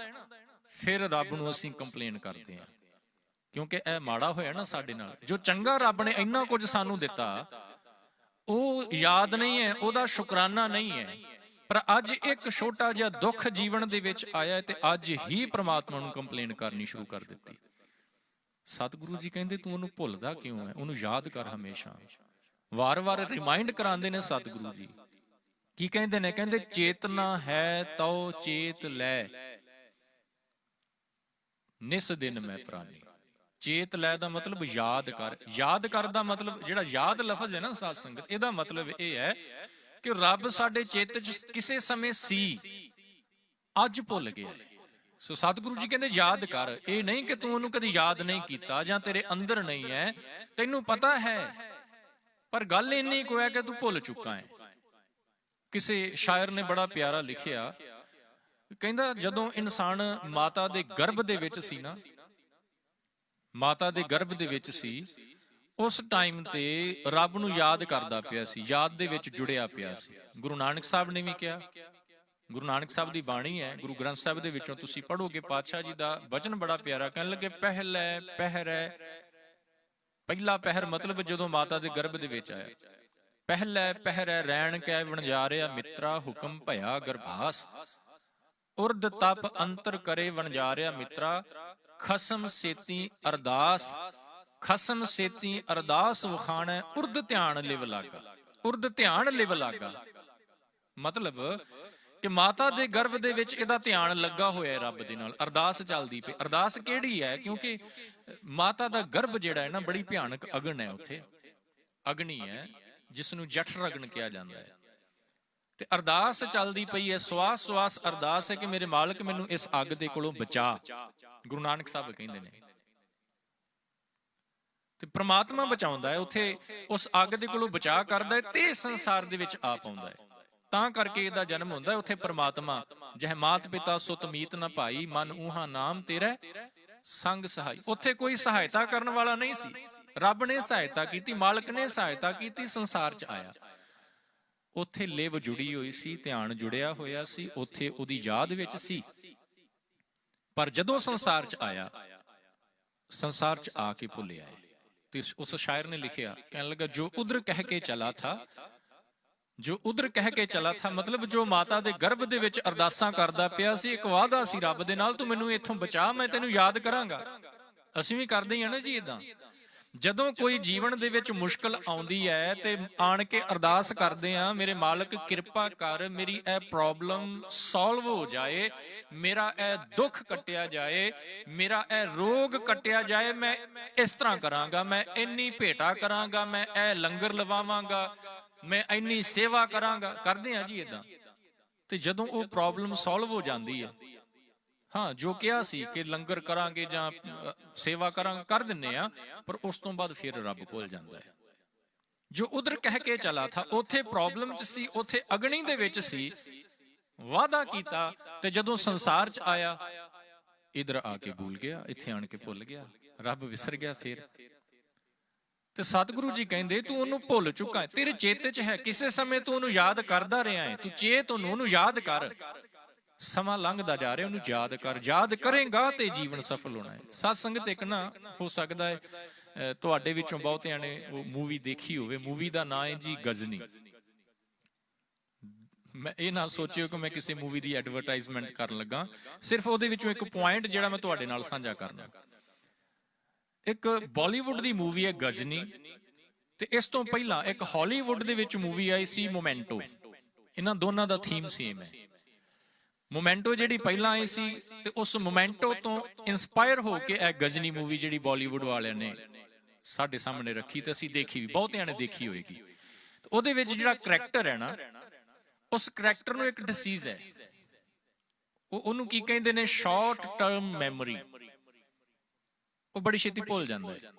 ਫਿਰ ਰੱਬ ਨੂੰ ਅਸੀਂ ਕੰਪਲੇਨ ਕਰਦੇ ਹਾਂ, ਕਿਉਂਕਿ ਇਹ ਮਾੜਾ ਹੋਇਆ ਨਾ ਸਾਡੇ ਨਾਲ। ਜੋ ਚੰਗਾ ਰੱਬ ਨੇ ਇੰਨਾ ਕੁਝ ਸਾਨੂੰ ਦਿੱਤਾ ਉਹ ਯਾਦ ਨਹੀਂ ਹੈ, ਉਹਦਾ ਸ਼ੁਕਰਾਨਾ ਨਹੀਂ ਹੈ। ਪਰ ਅੱਜ ਇੱਕ ਛੋਟਾ ਜਿਹਾ ਦੁੱਖ ਜੀਵਨ ਦੇ ਵਿੱਚ ਆਇਆ ਤੇ ਅੱਜ ਹੀ ਪ੍ਰਮਾਤਮਾ ਨੂੰ ਕੰਪਲੇਨ ਕਰਨੀ ਸ਼ੁਰੂ ਕਰ ਦਿੱਤੀ। ਸਤਿਗੁਰੂ ਜੀ ਕਹਿੰਦੇ ਤੂੰ ਉਹਨੂੰ ਭੁੱਲਦਾ ਕਿਉਂ ਹੈ? ਉਹਨੂੰ ਯਾਦ ਕਰ ਹਮੇਸ਼ਾ। ਵਾਰ-ਵਾਰ ਰਿਮਾਈਂਡ ਕਰਾਉਂਦੇ ਨੇ ਸਤਿਗੁਰੂ ਜੀ। ਕੀ ਕਹਿੰਦੇ ਨੇ? ਕਹਿੰਦੇ ਚੇਤਨਾ ਹੈ ਤਉ ਚੇਤ ਲੈ, ਨਿਸ ਦਿਨ ਮੈਂ ਪ੍ਰਾਨੀ। ਚੇਤ ਲੈ ਦਾ ਮਤਲਬ ਯਾਦ ਕਰ। ਯਾਦ ਕਰ ਦਾ ਮਤਲਬ, ਜਿਹੜਾ ਯਾਦ ਲਫ਼ਜ਼ ਹੈ ਨਾ ਸਾਧ ਸੰਗਤ, ਇਹਦਾ ਮਤਲਬ ਇਹ ਹੈ ਕਿ ਰੱਬ ਸਾਡੇ ਚੇਤ 'ਚ ਕਿਸੇ ਸਮੇਂ ਸੀ, ਅੱਜ ਭੁੱਲ ਗਿਆ। ਸੋ ਸਤਿਗੁਰੂ ਜੀ ਕਹਿੰਦੇ ਯਾਦ ਕਰ। ਇਹ ਨਹੀਂ ਕਿ ਤੂੰ ਉਹਨੂੰ ਕਦੀ ਯਾਦ ਨਹੀਂ ਕੀਤਾ ਜਾਂ ਤੇਰੇ ਅੰਦਰ ਨਹੀਂ ਹੈ, ਤੈਨੂੰ ਪਤਾ ਹੈ, ਪਰ ਗੱਲ ਇੰਨੀ ਕੁ ਹੈ ਕਿ ਤੂੰ ਭੁੱਲ ਚੁੱਕਾ ਹੈ। ਕਿਸੇ ਸ਼ਾਇਰ ਨੇ ਬੜਾ ਪਿਆਰਾ ਲਿਖਿਆ, ਕਹਿੰਦਾ ਜਦੋਂ ਇਨਸਾਨ ਮਾਤਾ ਦੇ ਗਰਭ ਦੇ ਵਿੱਚ ਸੀ ਨਾ, ਮਾਤਾ ਦੇ ਗਰਭ ਦੇ ਵਿੱਚ ਸੀ, ਉਸ ਟਾਈਮ ਤੇ ਰੱਬ ਨੂੰ ਯਾਦ ਕਰਦਾ ਪਿਆ ਸੀ, ਯਾਦ ਦੇ ਵਿੱਚ ਜੁੜਿਆ ਪਿਆ ਸੀ। ਗੁਰੂ ਨਾਨਕ ਸਾਹਿਬ ਨੇ ਵੀ ਕਿਹਾ, ਗੁਰੂ ਨਾਨਕ ਸਾਹਿਬ ਦੀ ਬਾਣੀ ਹੈ, ਗੁਰੂ ਗ੍ਰੰਥ ਸਾਹਿਬ ਦੇ ਵਿੱਚੋਂ ਤੁਸੀਂ ਪੜ੍ਹੋਗੇ, ਪਾਤਸ਼ਾਹ ਜੀ ਦਾ ਵਚਨ ਬੜਾ ਪਿਆਰਾ, ਕਹਿਣ ਲੱਗੇ ਪਹਿਲੇ ਪਹਿਰੇ, ਪਹਿਲਾ ਪਹਿਰ ਮਤਲਬ ਜਦੋਂ ਮਾਤਾ ਦੇ ਗਰਭ ਦੇ ਵਿੱਚ ਆਇਆ। ਪਹਿਲੇ ਪਹਿਰੇ ਰੈਣ ਕੈ ਵਣਜਾਰਿਆ ਮਿੱਤਰਾ, ਹੁਕਮ ਭਇਆ ਗਰਭਾਸ, ਉਰਦ ਤਪ ਅੰਤਰ ਕਰੇ ਵਣਜਾਰਿਆ ਮਿੱਤਰਾ, ਖਸਮ ਸੇਤੀ ਅਰਦਾਸ, ਖਸਮ ਸੇਤੀ ਅਰਦਾਸ ਵਖਾਣੈ, ਉਰਦ ਧਿਆਨ ਲਿਵ ਲਾਗਾ। ਉਰਦ ਧਿਆਨ ਲਿਵ ਲਾਗਾ ਮਤਲਬ ਕਿ ਮਾਤਾ ਦੇ ਗਰਭ ਦੇ ਵਿੱਚ ਇਹਦਾ ਧਿਆਨ ਲੱਗਾ ਹੋਇਆ ਹੈ, ਰੱਬ ਦੇ ਨਾਲ ਅਰਦਾਸ ਚੱਲਦੀ ਪਈ। ਅਰਦਾਸ ਕਿਹੜੀ ਹੈ? ਕਿਉਂਕਿ ਮਾਤਾ ਦਾ ਗਰਭ ਜਿਹੜਾ ਹੈ ਨਾ, ਬੜੀ ਭਿਆਨਕ ਅਗਨ ਹੈ, ਉੱਥੇ ਅਗਨੀ ਹੈ ਜਿਸ ਨੂੰ ਜਠਰ ਅਗਨ ਕਿਹਾ ਜਾਂਦਾ ਹੈ। ਤੇ ਅਰਦਾਸ ਚੱਲਦੀ ਪਈ ਹੈ, ਸਵਾਸ ਸਵਾਸ ਅਰਦਾਸ ਹੈ ਕਿ ਮੇਰੇ ਮਾਲਕ ਮੈਨੂੰ ਇਸ ਅੱਗ ਦੇ ਕੋਲੋਂ ਬਚਾ। ਗੁਰੂ ਨਾਨਕ ਸਾਹਿਬ ਕਹਿੰਦੇ ਨੇ, ਤੇ ਪ੍ਰਮਾਤਮਾ ਬਚਾਉਂਦਾ ਹੈ, ਉੱਥੇ ਉਸ ਅੱਗ ਦੇ ਕੋਲੋਂ ਬਚਾ ਕਰਦਾ ਹੈ ਤੇ ਸੰਸਾਰ ਦੇ ਵਿੱਚ ਆ ਪਾਉਂਦਾ ਹੈ। ਤਾਂ ਕਰਕੇ ਇਹਦਾ ਜਨਮ ਹੁੰਦਾ ਹੈ। ਉੱਥੇ ਪ੍ਰਮਾਤਮਾ ਜਹ ਮਾਤ ਪਿਤਾ ਸੁਤ ਮੀਤ ਨਾ ਭਾਈ, ਮਨ ਊਹਾ ਨਾਮ ਤੇਰਾ ਸੰਗ ਸਹਾਈ। ਉੱਥੇ ਕੋਈ ਸਹਾਇਤਾ ਕਰਨ ਵਾਲਾ ਨਹੀਂ ਸੀ, ਰੱਬ ਨੇ ਸਹਾਇਤਾ ਕੀਤੀ, ਮਾਲਕ ਨੇ ਸਹਾਇਤਾ ਕੀਤੀ, ਸੰਸਾਰ 'ਚ ਆਇਆ। ਉੱਥੇ ਲਿਵ ਜੁੜੀ ਹੋਈ ਸੀ, ਧਿਆਨ ਜੁੜਿਆ ਹੋਇਆ ਸੀ, ਉੱਥੇ ਉਹਦੀ ਯਾਦ ਵਿੱਚ ਸੀ। ਪਰ ਜਦੋਂ ਸੰਸਾਰ 'ਚ ਆਇਆ, ਸੰਸਾਰ 'ਚ ਆ ਕੇ ਭੁੱਲਿਆ। ਤੇ ਉਸ ਸ਼ਾਇਰ ਨੇ ਲਿਖਿਆ, ਕਹਿਣ ਲੱਗਾ ਜੋ ਉਧਰ ਕਹਿ ਕੇ ਚਲਾ ਥਾ, ਜੋ ਉਧਰ ਕਹਿ ਕੇ ਚਲਾ ਥਾ ਮਤਲਬ ਜੋ ਮਾਤਾ ਦੇ ਗਰਭ ਦੇ ਵਿੱਚ ਅਰਦਾਸਾਂ ਕਰਦਾ ਪਿਆ ਸੀ, ਇੱਕ ਵਾਅਦਾ ਸੀ ਰੱਬ ਦੇ ਨਾਲ, ਤੂੰ ਮੈਨੂੰ ਇੱਥੋਂ ਬਚਾ, ਮੈਂ ਤੈਨੂੰ ਯਾਦ ਕਰਾਂਗਾ। ਅਸੀਂ ਵੀ ਕਰਦੇ ਹਾਂ ਨਾ ਜੀ ਇਦਾਂ। ਜਦੋਂ ਕੋਈ ਜੀਵਨ ਦੇ ਵਿੱਚ ਮੁਸ਼ਕਲ ਆਉਂਦੀ ਹੈ ਤੇ ਆਣ ਕੇ ਅਰਦਾਸ ਕਰਦੇ ਆ, ਮੇਰੇ ਮਾਲਕ ਕਿਰਪਾ ਕਰ, ਮੇਰੀ ਇਹ ਪ੍ਰੋਬਲਮ ਸੋਲਵ ਹੋ ਜਾਏ, ਮੇਰਾ ਇਹ ਦੁੱਖ ਕੱਟਿਆ ਜਾਏ, ਮੇਰਾ ਇਹ ਰੋਗ ਕੱਟਿਆ ਜਾਏ, ਮੈਂ ਇਸ ਤਰ੍ਹਾਂ ਕਰਾਂਗਾ, ਮੈਂ ਇੰਨੀ ਭੇਟਾ ਕਰਾਂਗਾ, ਮੈਂ ਇਹ ਲੰਗਰ ਲਵਾਵਾਂਗਾ, ਮੈਂ ਇੰਨੀ ਸੇਵਾ ਕਰਾਂਗਾ। ਕਰਦੇ ਆ ਜੀ ਇਦਾਂ। ਤੇ ਜਦੋਂ ਉਹ ਪ੍ਰੋਬਲਮ ਸੋਲਵ ਹੋ ਜਾਂਦੀ ਹੈ, ਹਾਂ, ਜੋ ਕਿਹਾ ਸੀ ਕਿ ਲੰਗਰ ਕਰਾਂਗੇ ਜਾਂ ਸੇਵਾ ਕਰਾਂਗੇ, ਕਰ ਦਿੰਨੇ ਆ, ਪਰ ਉਸ ਤੋਂ ਬਾਅਦ ਫਿਰ ਰੱਬ ਭੁੱਲ ਜਾਂਦਾ ਹੈ। ਜੋ ਉਧਰ ਕਹਿ ਕੇ ਚਲਾ ਥਾ, ਉੱਥੇ ਪ੍ਰੋਬਲਮ ਚ ਸੀ, ਉੱਥੇ ਅਗਨੀ ਦੇ ਵਿੱਚ ਸੀ, ਵਾਅਦਾ ਕੀਤਾ, ਤੇ ਜਦੋਂ ਸੰਸਾਰ ਚ ਆਇਆ ਇਧਰ ਆ ਕੇ ਭੁੱਲ ਗਿਆ, ਇੱਥੇ ਆਣ ਕੇ ਭੁੱਲ ਗਿਆ, ਰੱਬ ਵਿਸਰ ਗਿਆ ਫਿਰ। ਤੇ ਸਤਿਗੁਰੂ ਜੀ ਕਹਿੰਦੇ ਤੂੰ ਉਹਨੂੰ ਭੁੱਲ ਚੁੱਕਾ ਹੈ, ਤੇਰੇ ਚੇਤੇ ਚ ਹੈ, ਕਿਸੇ ਸਮੇਂ ਤੂੰ ਉਹਨੂੰ ਯਾਦ ਕਰਦਾ ਰਿਹਾ ਹੈ, ਤੂੰ ਚੇਤ ਉਹਨੂੰ ਯਾਦ ਕਰ, ਸਮਾਂ ਲੰਘਦਾ ਜਾ ਰਿਹਾ, ਉਹਨੂੰ ਯਾਦ ਕਰ, ਯਾਦ ਕਰੇਗਾ ਤੇ ਜੀਵਨ ਸਫਲ ਹੋਣਾ ਹੈ। ਸਤ ਸੰਗਤ, ਇੱਕ ਨਾ ਹੋ ਸਕਦਾ ਹੈ ਤੁਹਾਡੇ ਵਿੱਚੋਂ ਬਹੁਤਿਆਂ ਨੇ ਉਹ ਮੂਵੀ ਦੇਖੀ ਹੋਵੇ, ਮੂਵੀ ਦਾ ਨਾਂ ਹੈ ਜੀ ਗਜ਼ਨੀ। ਮੈਂ ਇਹ ਨਾ ਸੋਚਿਓ ਕਿ ਮੈਂ ਕਿਸੇ ਮੂਵੀ ਦੀ ਐਡਵਰਟਾਈਜ਼ਮੈਂਟ ਕਰਨ ਲੱਗਾ, ਸਿਰਫ ਉਹਦੇ ਵਿੱਚੋਂ ਇੱਕ ਪੁਆਇੰਟ ਜਿਹੜਾ ਮੈਂ ਤੁਹਾਡੇ ਨਾਲ ਸਾਂਝਾ ਕਰਨਾ। ਇੱਕ ਬਾਲੀਵੁੱਡ ਦੀ ਮੂਵੀ ਹੈ ਗਜ਼ਨੀ, ਤੇ ਇਸ ਤੋਂ ਪਹਿਲਾਂ ਇੱਕ ਹਾਲੀਵੁੱਡ ਦੇ ਵਿੱਚ ਮੂਵੀ ਆਈ ਸੀ ਮੋਮੈਂਟੋ। ਇਹਨਾਂ ਦੋਨਾਂ ਦਾ ਥੀਮ ਸੇਮ ਹੈ। ਮੋਮੈਂਟੋ ਜਿਹੜੀ ਪਹਿਲਾਂ ਆਈ ਸੀ, ਤੇ ਉਸ ਮੋਮੈਂਟੋ ਤੋਂ ਇਨਸਪਾਇਰ ਹੋ ਕੇ ਇਹ ਗਜ਼ਨੀ ਮੂਵੀ ਜਿਹੜੀ ਬਾਲੀਵੁੱਡ ਵਾਲਿਆਂ ਨੇ ਸਾਡੇ ਸਾਹਮਣੇ ਰੱਖੀ, ਤੇ ਅਸੀਂ ਦੇਖੀ ਵੀ, ਬਹੁਤਿਆਂ ਨੇ ਦੇਖੀ ਹੋਏਗੀ। ਉਹਦੇ ਵਿੱਚ ਜਿਹੜਾ ਕਰੈਕਟਰ ਹੈ ਨਾ, ਉਸ ਕਰੈਕਟਰ ਨੂੰ ਇੱਕ ਡਿਸੀਜ਼ ਹੈ, ਉਹਨੂੰ ਕੀ ਕਹਿੰਦੇ ਨੇ, ਸ਼ਾਰਟ ਟਰਮ ਮੈਮੋਰੀ। ਉਹ ਬੜੀ ਛੇਤੀ ਭੁੱਲ ਜਾਂਦਾ ਹੈ,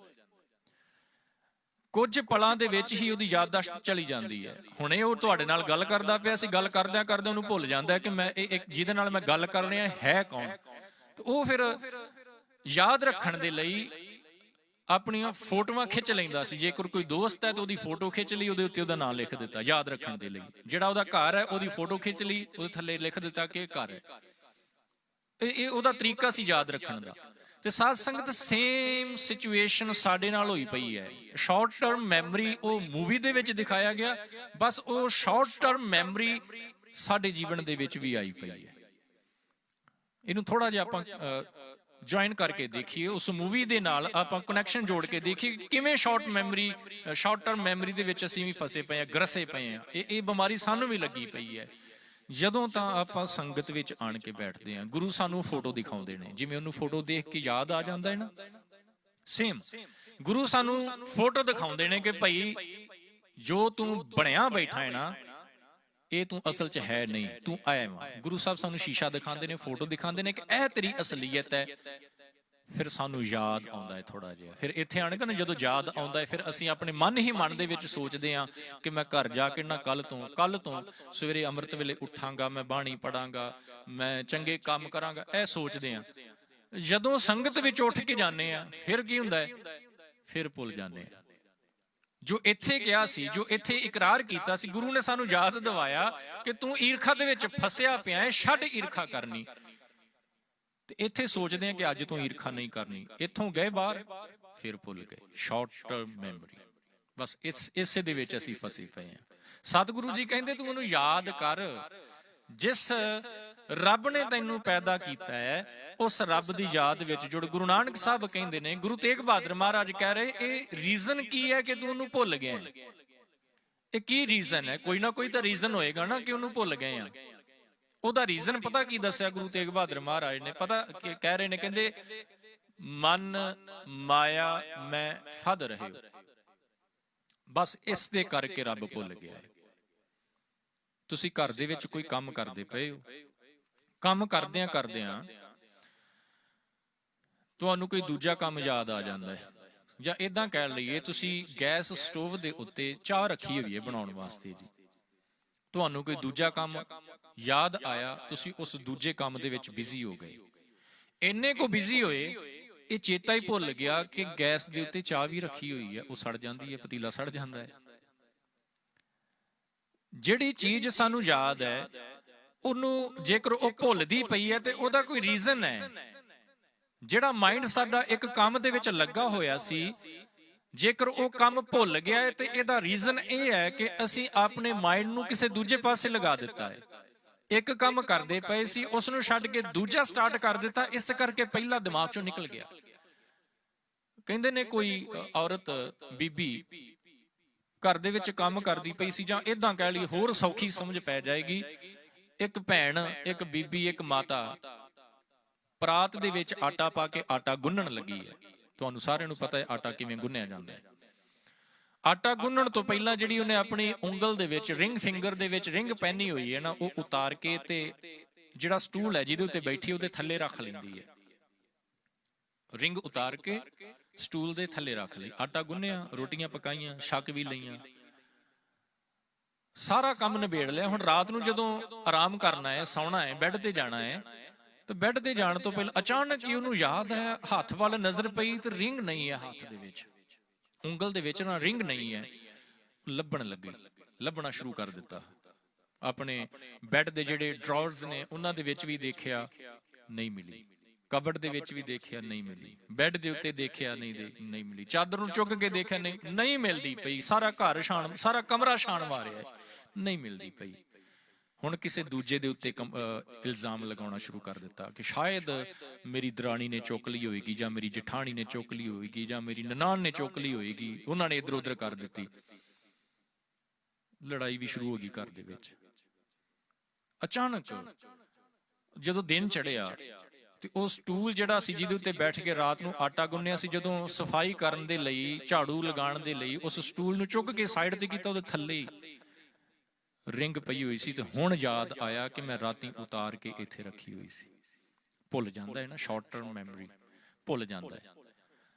ਕੁਝ ਪਲਾਂ ਦੇ ਵਿੱਚ ਹੀ ਉਹਦੀ ਯਾਦਦਾਸ਼ਤ ਚਲੀ ਜਾਂਦੀ ਹੈ। ਹੁਣੇ ਉਹ ਤੁਹਾਡੇ ਨਾਲ ਗੱਲ ਕਰਦਾ ਪਿਆ ਸੀ, ਗੱਲ ਕਰਦਿਆਂ ਕਰਦਿਆਂ ਉਹਨੂੰ ਭੁੱਲ ਜਾਂਦਾ ਕਿ ਮੈਂ ਇਹ ਜਿਹਦੇ ਨਾਲ ਮੈਂ ਗੱਲ ਕਰ ਰਿਹਾ ਹੈ ਕੌਣ। ਤੇ ਉਹ ਫਿਰ ਯਾਦ ਰੱਖਣ ਦੇ ਲਈ ਆਪਣੀਆਂ ਫੋਟੋਆਂ ਖਿੱਚ ਲੈਂਦਾ ਸੀ। ਜੇਕਰ ਕੋਈ ਦੋਸਤ ਹੈ ਤਾਂ ਉਹਦੀ ਫੋਟੋ ਖਿੱਚ ਲਈ, ਉਹਦੇ ਉੱਤੇ ਉਹਦਾ ਨਾਮ ਲਿਖ ਦਿੱਤਾ ਯਾਦ ਰੱਖਣ ਦੇ ਲਈ। ਜਿਹੜਾ ਉਹਦਾ ਘਰ ਹੈ ਉਹਦੀ ਫੋਟੋ ਖਿੱਚ ਲਈ, ਉਹਦੇ ਥੱਲੇ ਲਿਖ ਦਿੱਤਾ ਕਿ ਇਹ ਘਰ ਹੈ। ਇਹ ਉਹਦਾ ਤਰੀਕਾ ਸੀ ਯਾਦ ਰੱਖਣ ਦਾ। ਤੇ ਸਾਧ ਸੰਗਤ, ਸੇਮ ਸਿਚੁਏਸ਼ਨ ਸਾਡੇ ਨਾਲ ਹੋਈ ਪਈ ਹੈ। ਸ਼ਾਰਟ ਟਰਮ ਮੈਮਰੀ ਉਹ ਮੂਵੀ ਦੇ ਵਿੱਚ ਦਿਖਾਇਆ ਗਿਆ, ਬਸ ਉਹ ਸ਼ਾਰਟ ਟਰਮ ਮੈਮਰੀ ਸਾਡੇ ਜੀਵਨ ਦੇ ਵਿੱਚ ਵੀ ਆਈ ਪਈ ਹੈ। ਇਹਨੂੰ ਥੋੜਾ ਜਿਹਾ ਆਪਾਂ ਜੁਆਇਨ ਕਰਕੇ ਦੇਖੀਏ, ਉਸ ਮੂਵੀ ਦੇ ਨਾਲ ਆਪਾਂ ਕਨੈਕਸ਼ਨ ਜੋੜ ਕੇ ਦੇਖੀਏ ਕਿਵੇਂ ਸ਼ਾਰਟ ਟਰਮ ਮੈਮਰੀ ਦੇ ਵਿੱਚ ਅਸੀਂ ਵੀ ਫਸੇ ਪਏ ਹਾਂ, ਗਰਸੇ ਪਏ ਹਾਂ। ਇਹ ਬਿਮਾਰੀ ਸਾਨੂੰ ਵੀ ਲੱਗੀ ਪਈ ਹੈ। ਜਦੋਂ ਤਾਂ ਆਪਾਂ ਸੰਗਤ ਵਿੱਚ ਆਣ ਕੇ ਬੈਠਦੇ ਹਾਂ, ਗੁਰੂ ਸਾਨੂੰ ਫੋਟੋ ਦਿਖਾਉਂਦੇ ਨੇ, ਜਿਵੇਂ ਉਹਨੂੰ ਫੋਟੋ ਦੇਖ ਕੇ ਯਾਦ ਆ ਜਾਂਦਾ ਹੈ ਨਾ, ਸੇਮ ਗੁਰੂ ਸਾਨੂੰ ਫੋਟੋ ਦਿਖਾਉਂਦੇ ਨੇ ਕਿ ਭਾਈ ਜੋ ਤੂੰ ਬਣਿਆ ਬੈਠਾ ਹੈ ਨਾ, ਇਹ ਤੂੰ ਅਸਲ 'ਚ ਹੈ ਨਹੀਂ, ਤੂੰ ਆਇਆ ਵਾ। ਗੁਰੂ ਸਾਹਿਬ ਸਾਨੂੰ ਸ਼ੀਸ਼ਾ ਦਿਖਾਉਂਦੇ ਨੇ, ਫੋਟੋ ਦਿਖਾਉਂਦੇ ਨੇ ਕਿ ਇਹ ਤੇਰੀ ਅਸਲੀਅਤ ਹੈ। ਫਿਰ ਸਾਨੂੰ ਯਾਦ ਆਉਂਦਾ ਹੈ ਥੋੜਾ ਜਿਹਾ। ਫਿਰ ਇੱਥੇ ਆਣ ਕੇ ਨਾ ਜਦੋਂ ਯਾਦ ਆਉਂਦਾ ਹੈ, ਫਿਰ ਅਸੀਂ ਆਪਣੇ ਮਨ ਦੇ ਵਿੱਚ ਸੋਚਦੇ ਹਾਂ ਕਿ ਮੈਂ ਘਰ ਜਾ ਕੇ ਨਾ ਕੱਲ ਤੋਂ ਸਵੇਰੇ ਅੰਮ੍ਰਿਤ ਵੇਲੇ ਉੱਠਾਂਗਾ, ਮੈਂ ਬਾਣੀ ਪੜਾਂਗਾ, ਮੈਂ ਚੰਗੇ ਕੰਮ ਕਰਾਂਗਾ, ਇਹ ਸੋਚਦੇ ਹਾਂ। ਜਦੋਂ ਸੰਗਤ ਵਿੱਚ ਉੱਠ ਕੇ ਜਾਂਦੇ ਆ, ਫਿਰ ਕੀ ਹੁੰਦਾ ਹੈ, ਫਿਰ ਭੁੱਲ ਜਾਂਦੇ ਆ। ਜੋ ਇੱਥੇ ਕਿਹਾ ਸੀ, ਜੋ ਇੱਥੇ ਇਕਰਾਰ ਕੀਤਾ ਸੀ, ਗੁਰੂ ਨੇ ਸਾਨੂੰ ਯਾਦ ਦਿਵਾਇਆ ਕਿ ਤੂੰ ਈਰਖਾ ਦੇ ਵਿੱਚ ਫਸਿਆ ਪਿਆ ਹੈ, ਛੱਡ ਈਰਖਾ ਕਰਨੀ। ਤੇ ਇੱਥੇ ਸੋਚਦੇ ਆ ਕਿ ਅੱਜ ਤੋਂ ਈਰਖਾ ਨਹੀਂ ਕਰਨੀ, ਇੱਥੋਂ ਗਏ ਬਾਹਰ ਫਿਰ ਭੁੱਲ ਗਏ। ਸ਼ਾਰਟ ਟਰਮ ਮੈਮਰੀ, ਬਸ ਇਸੇ ਦੇ ਵਿੱਚ ਅਸੀਂ ਫਸੇ ਪਏ ਹਾਂ। ਸਤਿਗੁਰੂ ਜੀ ਕਹਿੰਦੇ ਤੂੰ ਉਹਨੂੰ ਯਾਦ ਕਰ, ਜਿਸ ਰੱਬ ਨੇ ਤੈਨੂੰ ਪੈਦਾ ਕੀਤਾ ਹੈ, ਉਸ ਰੱਬ ਦੀ ਯਾਦ ਵਿੱਚ ਜੁੜ। ਗੁਰੂ ਨਾਨਕ ਸਾਹਿਬ ਕਹਿੰਦੇ ਨੇ, ਗੁਰੂ ਤੇਗ ਬਹਾਦਰ ਮਹਾਰਾਜ ਕਹਿ ਰਹੇ, ਇਹ ਰੀਜ਼ਨ ਕੀ ਹੈ ਕਿ ਤੂੰ ਉਹਨੂੰ ਭੁੱਲ ਗਿਆ? ਇਹ ਕੀ ਰੀਜ਼ਨ ਹੈ? ਕੋਈ ਨਾ ਕੋਈ ਤਾਂ ਰੀਜ਼ਨ ਹੋਏਗਾ ਨਾ ਕਿ ਉਹਨੂੰ ਭੁੱਲ ਗਏ ਆ। ਉਹਦਾ ਰੀਜ਼ਨ ਪਤਾ ਕੀ ਦੱਸਿਆ ਗੁਰੂ ਤੇਗ ਬਹਾਦਰ ਮਹਾਰਾਜ ਨੇ? ਪਤਾ ਕਹਿ ਰਹੇ ਨੇ, ਕਹਿੰਦੇ ਮਨ ਮਾਇਆ ਮੈਂ ਫਦ ਰਹੇ, ਬਸ ਇਸ ਦੇ ਕਰਕੇ ਰੱਬ ਭੁੱਲ ਗਿਆ। ਤੁਸੀਂ ਘਰ ਦੇ ਵਿੱਚ ਕੋਈ ਕੰਮ ਕਰਦੇ ਪਏ ਹੋ, ਕੰਮ ਕਰਦਿਆਂ ਤੁਹਾਨੂੰ ਕੋਈ ਦੂਜਾ ਕੰਮ ਯਾਦ ਆ ਜਾਂਦਾ ਹੈ, ਜਾਂ ਇਦਾਂ ਕਹਿ ਲਈਏ ਤੁਸੀਂ ਗੈਸ ਸਟੋਵ ਦੇ ਉੱਤੇ ਚਾਹ ਰੱਖੀ ਹੋਈ ਹੈ ਬਣਾਉਣ ਵਾਸਤੇ ਜੀ, ਤੁਹਾਨੂੰ ਕੋਈ ਦੂਜਾ ਕੰਮ ਯਾਦ ਆਇਆ, ਤੁਸੀਂ ਉਸ ਦੂਜੇ ਕੰਮ ਦੇ ਵਿੱਚ ਬਿਜ਼ੀ ਹੋ ਗਏ। ਇੰਨੇ ਕੋ ਬਿਜ਼ੀ ਹੋਏ, ਇਹ ਚੇਤਾ ਹੀ ਭੁੱਲ ਗਿਆ ਕਿ ਗੈਸ ਦੇ ਉੱਤੇ ਚਾਹ ਵੀ ਰੱਖੀ ਹੋਈ ਹੈ, ਉਹ ਸੜ ਜਾਂਦੀ ਹੈ, ਪਤੀਲਾ ਸੜ ਜਾਂਦਾ ਹੈ। ਜਿਹੜੀ ਚੀਜ਼ ਸਾਨੂੰ ਯਾਦ ਹੈ, ਉਹਨੂੰ ਜੇਕਰ ਉਹ ਭੁੱਲਦੀ ਪਈ ਹੈ ਤੇ ਉਹਦਾ ਕੋਈ ਰੀਜ਼ਨ ਹੈ। ਜਿਹੜਾ ਮਾਈਂਡ ਸਾਡਾ ਇੱਕ ਕੰਮ ਦੇ ਵਿੱਚ ਲੱਗਾ ਹੋਇਆ ਸੀ, ਜੇਕਰ ਉਹ ਕੰਮ ਭੁੱਲ ਗਿਆ ਹੈ ਤੇ ਇਹਦਾ ਰੀਜ਼ਨ ਇਹ ਹੈ ਕਿ ਅਸੀਂ ਆਪਣੇ ਮਾਈਂਡ ਨੂੰ ਕਿਸੇ ਦੂਜੇ ਪਾਸੇ ਲਗਾ ਦਿੱਤਾ ਹੈ। ਇੱਕ ਕੰਮ ਕਰਦੇ ਪਏ ਸੀ, ਉਸ ਨੂੰ ਛੱਡ ਕੇ ਦੂਜਾ ਸਟਾਰਟ ਕਰ ਦਿੱਤਾ, ਇਸ ਕਰਕੇ ਪਹਿਲਾ ਦਿਮਾਗ ਚੋਂ ਨਿਕਲ ਗਿਆ। ਕਹਿੰਦੇ ਨੇ ਕੋਈ ਔਰਤ ਬੀਬੀ ਘਰ ਦੇ ਵਿੱਚ ਕੰਮ ਕਰਦੀ ਪਈ ਸੀ, ਜਾਂ ਇਦਾਂ ਕਹਿ ਲਈ ਹੋਰ ਸੌਖੀ ਸਮਝ ਪੈ ਜਾਏਗੀ, ਇੱਕ ਭੈਣ, ਇੱਕ ਬੀਬੀ, ਇੱਕ ਮਾਤਾ ਪਰਾਤ ਦੇ ਵਿੱਚ ਆਟਾ ਪਾ ਕੇ ਆਟਾ ਗੁੰਨਣ ਲੱਗੀ ਹੈ। ਤੁਹਾਨੂੰ ਸਾਰਿਆਂ ਨੂੰ ਪਤਾ ਹੈ ਆਟਾ ਕਿਵੇਂ ਗੁੰਨਿਆ ਜਾਂਦਾ ਹੈ। ਆਟਾ ਗੁੰਨਣ ਤੋਂ ਪਹਿਲਾਂ ਜਿਹੜੀ ਉਹਨੇ ਆਪਣੀ ਉਂਗਲ ਦੇ ਵਿੱਚ, ਰਿੰਗ ਫਿੰਗਰ ਦੇ ਵਿੱਚ ਰਿੰਗ ਪਹਿਨੀ ਹੋਈ ਹੈ ਨਾ, ਉਹ ਉਤਾਰ ਕੇ ਤੇ ਜਿਹੜਾ ਸਟੂਲ ਹੈ ਜਿਹਦੇ ਉੱਤੇ ਬੈਠੀ ਉਹਦੇ ਥੱਲੇ ਰੱਖ ਲੈਂਦੀ ਹੈ। ਰਿੰਗ ਉਤਾਰ ਕੇ ਸਟੂਲ ਦੇ ਥੱਲੇ ਰੱਖ ਲਈ, ਆਟਾ ਗੁੰਨਿਆ, ਰੋਟੀਆਂ ਪਕਾਈਆਂ, ਛਕ ਵੀ ਲਈਆਂ, ਸਾਰਾ ਕੰਮ ਨਿਬੇੜ ਲਿਆ। ਹੁਣ ਰਾਤ ਨੂੰ ਜਦੋਂ ਆਰਾਮ ਕਰਨਾ ਹੈ, ਸੌਣਾ ਹੈ, ਬੈੱਡ ਤੇ ਜਾਣਾ ਹੈ, ਤੇ ਬੈੱਡ ਤੇ ਜਾਣ ਤੋਂ ਪਹਿਲਾਂ ਅਚਾਨਕ ਹੀ ਉਹਨੂੰ ਯਾਦ ਹੈ, ਹੱਥ ਵੱਲ ਨਜ਼ਰ ਪਈ ਤੇ ਰਿੰਗ ਨਹੀਂ ਹੈ ਹੱਥ ਦੇ ਵਿੱਚ, ਉਂਗਲ ਦੇ ਵਿੱਚ ਨਾ ਰਿੰਗ ਨਹੀਂ ਹੈ। ਲੱਭਣ ਲੱਗੀ, ਲੱਭਣਾ ਸ਼ੁਰੂ ਕਰ ਦਿੱਤਾ। ਆਪਣੇ ਬੈੱਡ ਦੇ ਜਿਹੜੇ ਡਰਾਅਰਜ਼ ਨੇ ਉਹਨਾਂ ਦੇ ਵਿੱਚ ਵੀ ਦੇਖਿਆ, ਨਹੀਂ ਮਿਲੀ। ਕਬਰਡ ਦੇ ਵਿੱਚ ਵੀ ਦੇਖਿਆ, ਨਹੀਂ ਮਿਲੀ। ਬੈੱਡ ਦੇ ਉੱਤੇ ਦੇਖਿਆ, ਨਹੀਂ ਮਿਲੀ। ਚਾਦਰ ਨੂੰ ਚੁੱਕ ਕੇ ਦੇਖਿਆ, ਨਹੀਂ ਮਿਲਦੀ ਪਈ। ਸਾਰਾ ਘਰ ਛਾਣ, ਸਾਰਾ ਕਮਰਾ ਛਾਣ ਮਾਰਿਆ, ਨਹੀਂ ਮਿਲਦੀ ਪਈ। ਹੁਣ ਕਿਸੇ ਦੂਜੇ ਦੇ ਉੱਤੇ ਇਲਜ਼ਾਮ ਲਗਾਉਣਾ ਸ਼ੁਰੂ ਕਰ ਦਿੱਤਾ ਕਿ ਸ਼ਾਇਦ ਮੇਰੀ ਦਰਾਣੀ ਨੇ ਚੁੱਕ ਲਈ ਹੋਏਗੀ, ਜਾਂ ਮੇਰੀ ਜਠਾਣੀ ਨੇ ਚੁੱਕ ਲਈ ਹੋਏਗੀ, ਜਾਂ ਮੇਰੀ ਨਨਾਣ ਨੇ ਚੁੱਕ ਲਈ ਹੋਏਗੀ, ਉਹਨਾਂ ਨੇ ਇੱਧਰ ਉੱਧਰ ਕਰ ਦਿੱਤੀ। ਲੜਾਈ ਵੀ ਸ਼ੁਰੂ ਹੋ ਗਈ ਘਰ ਦੇ ਵਿੱਚ। ਅਚਾਨਕ ਜਦੋਂ ਦਿਨ ਚੜਿਆ ਤੇ ਉਹ ਸਟੂਲ ਜਿਹੜਾ ਸੀ ਜਿਹਦੇ ਉੱਤੇ ਬੈਠ ਕੇ ਰਾਤ ਨੂੰ ਆਟਾ ਗੁੰਨਿਆ ਸੀ, ਜਦੋਂ ਸਫਾਈ ਕਰਨ ਦੇ ਲਈ, ਝਾੜੂ ਲਗਾਉਣ ਦੇ ਲਈ ਉਸ ਸਟੂਲ ਨੂੰ ਚੁੱਕ ਕੇ ਸਾਈਡ ਤੇ ਕੀਤਾ, ਉਹਦੇ ਥੱਲੇ ਰਿੰਗ ਪਈ ਹੋਈ ਸੀ। ਤੇ ਹੁਣ ਯਾਦ ਆਇਆ ਕਿ ਮੈਂ ਰਾਤੀ ਉਤਾਰ ਕੇ ਇੱਥੇ ਰੱਖੀ ਹੋਈ ਸੀ। ਭੁੱਲ ਜਾਂਦਾ ਹੈ ਨਾ, ਸ਼ਾਰਟ ਟਰਮ ਮੈਮਰੀ, ਭੁੱਲ ਜਾਂਦਾ ਹੈ।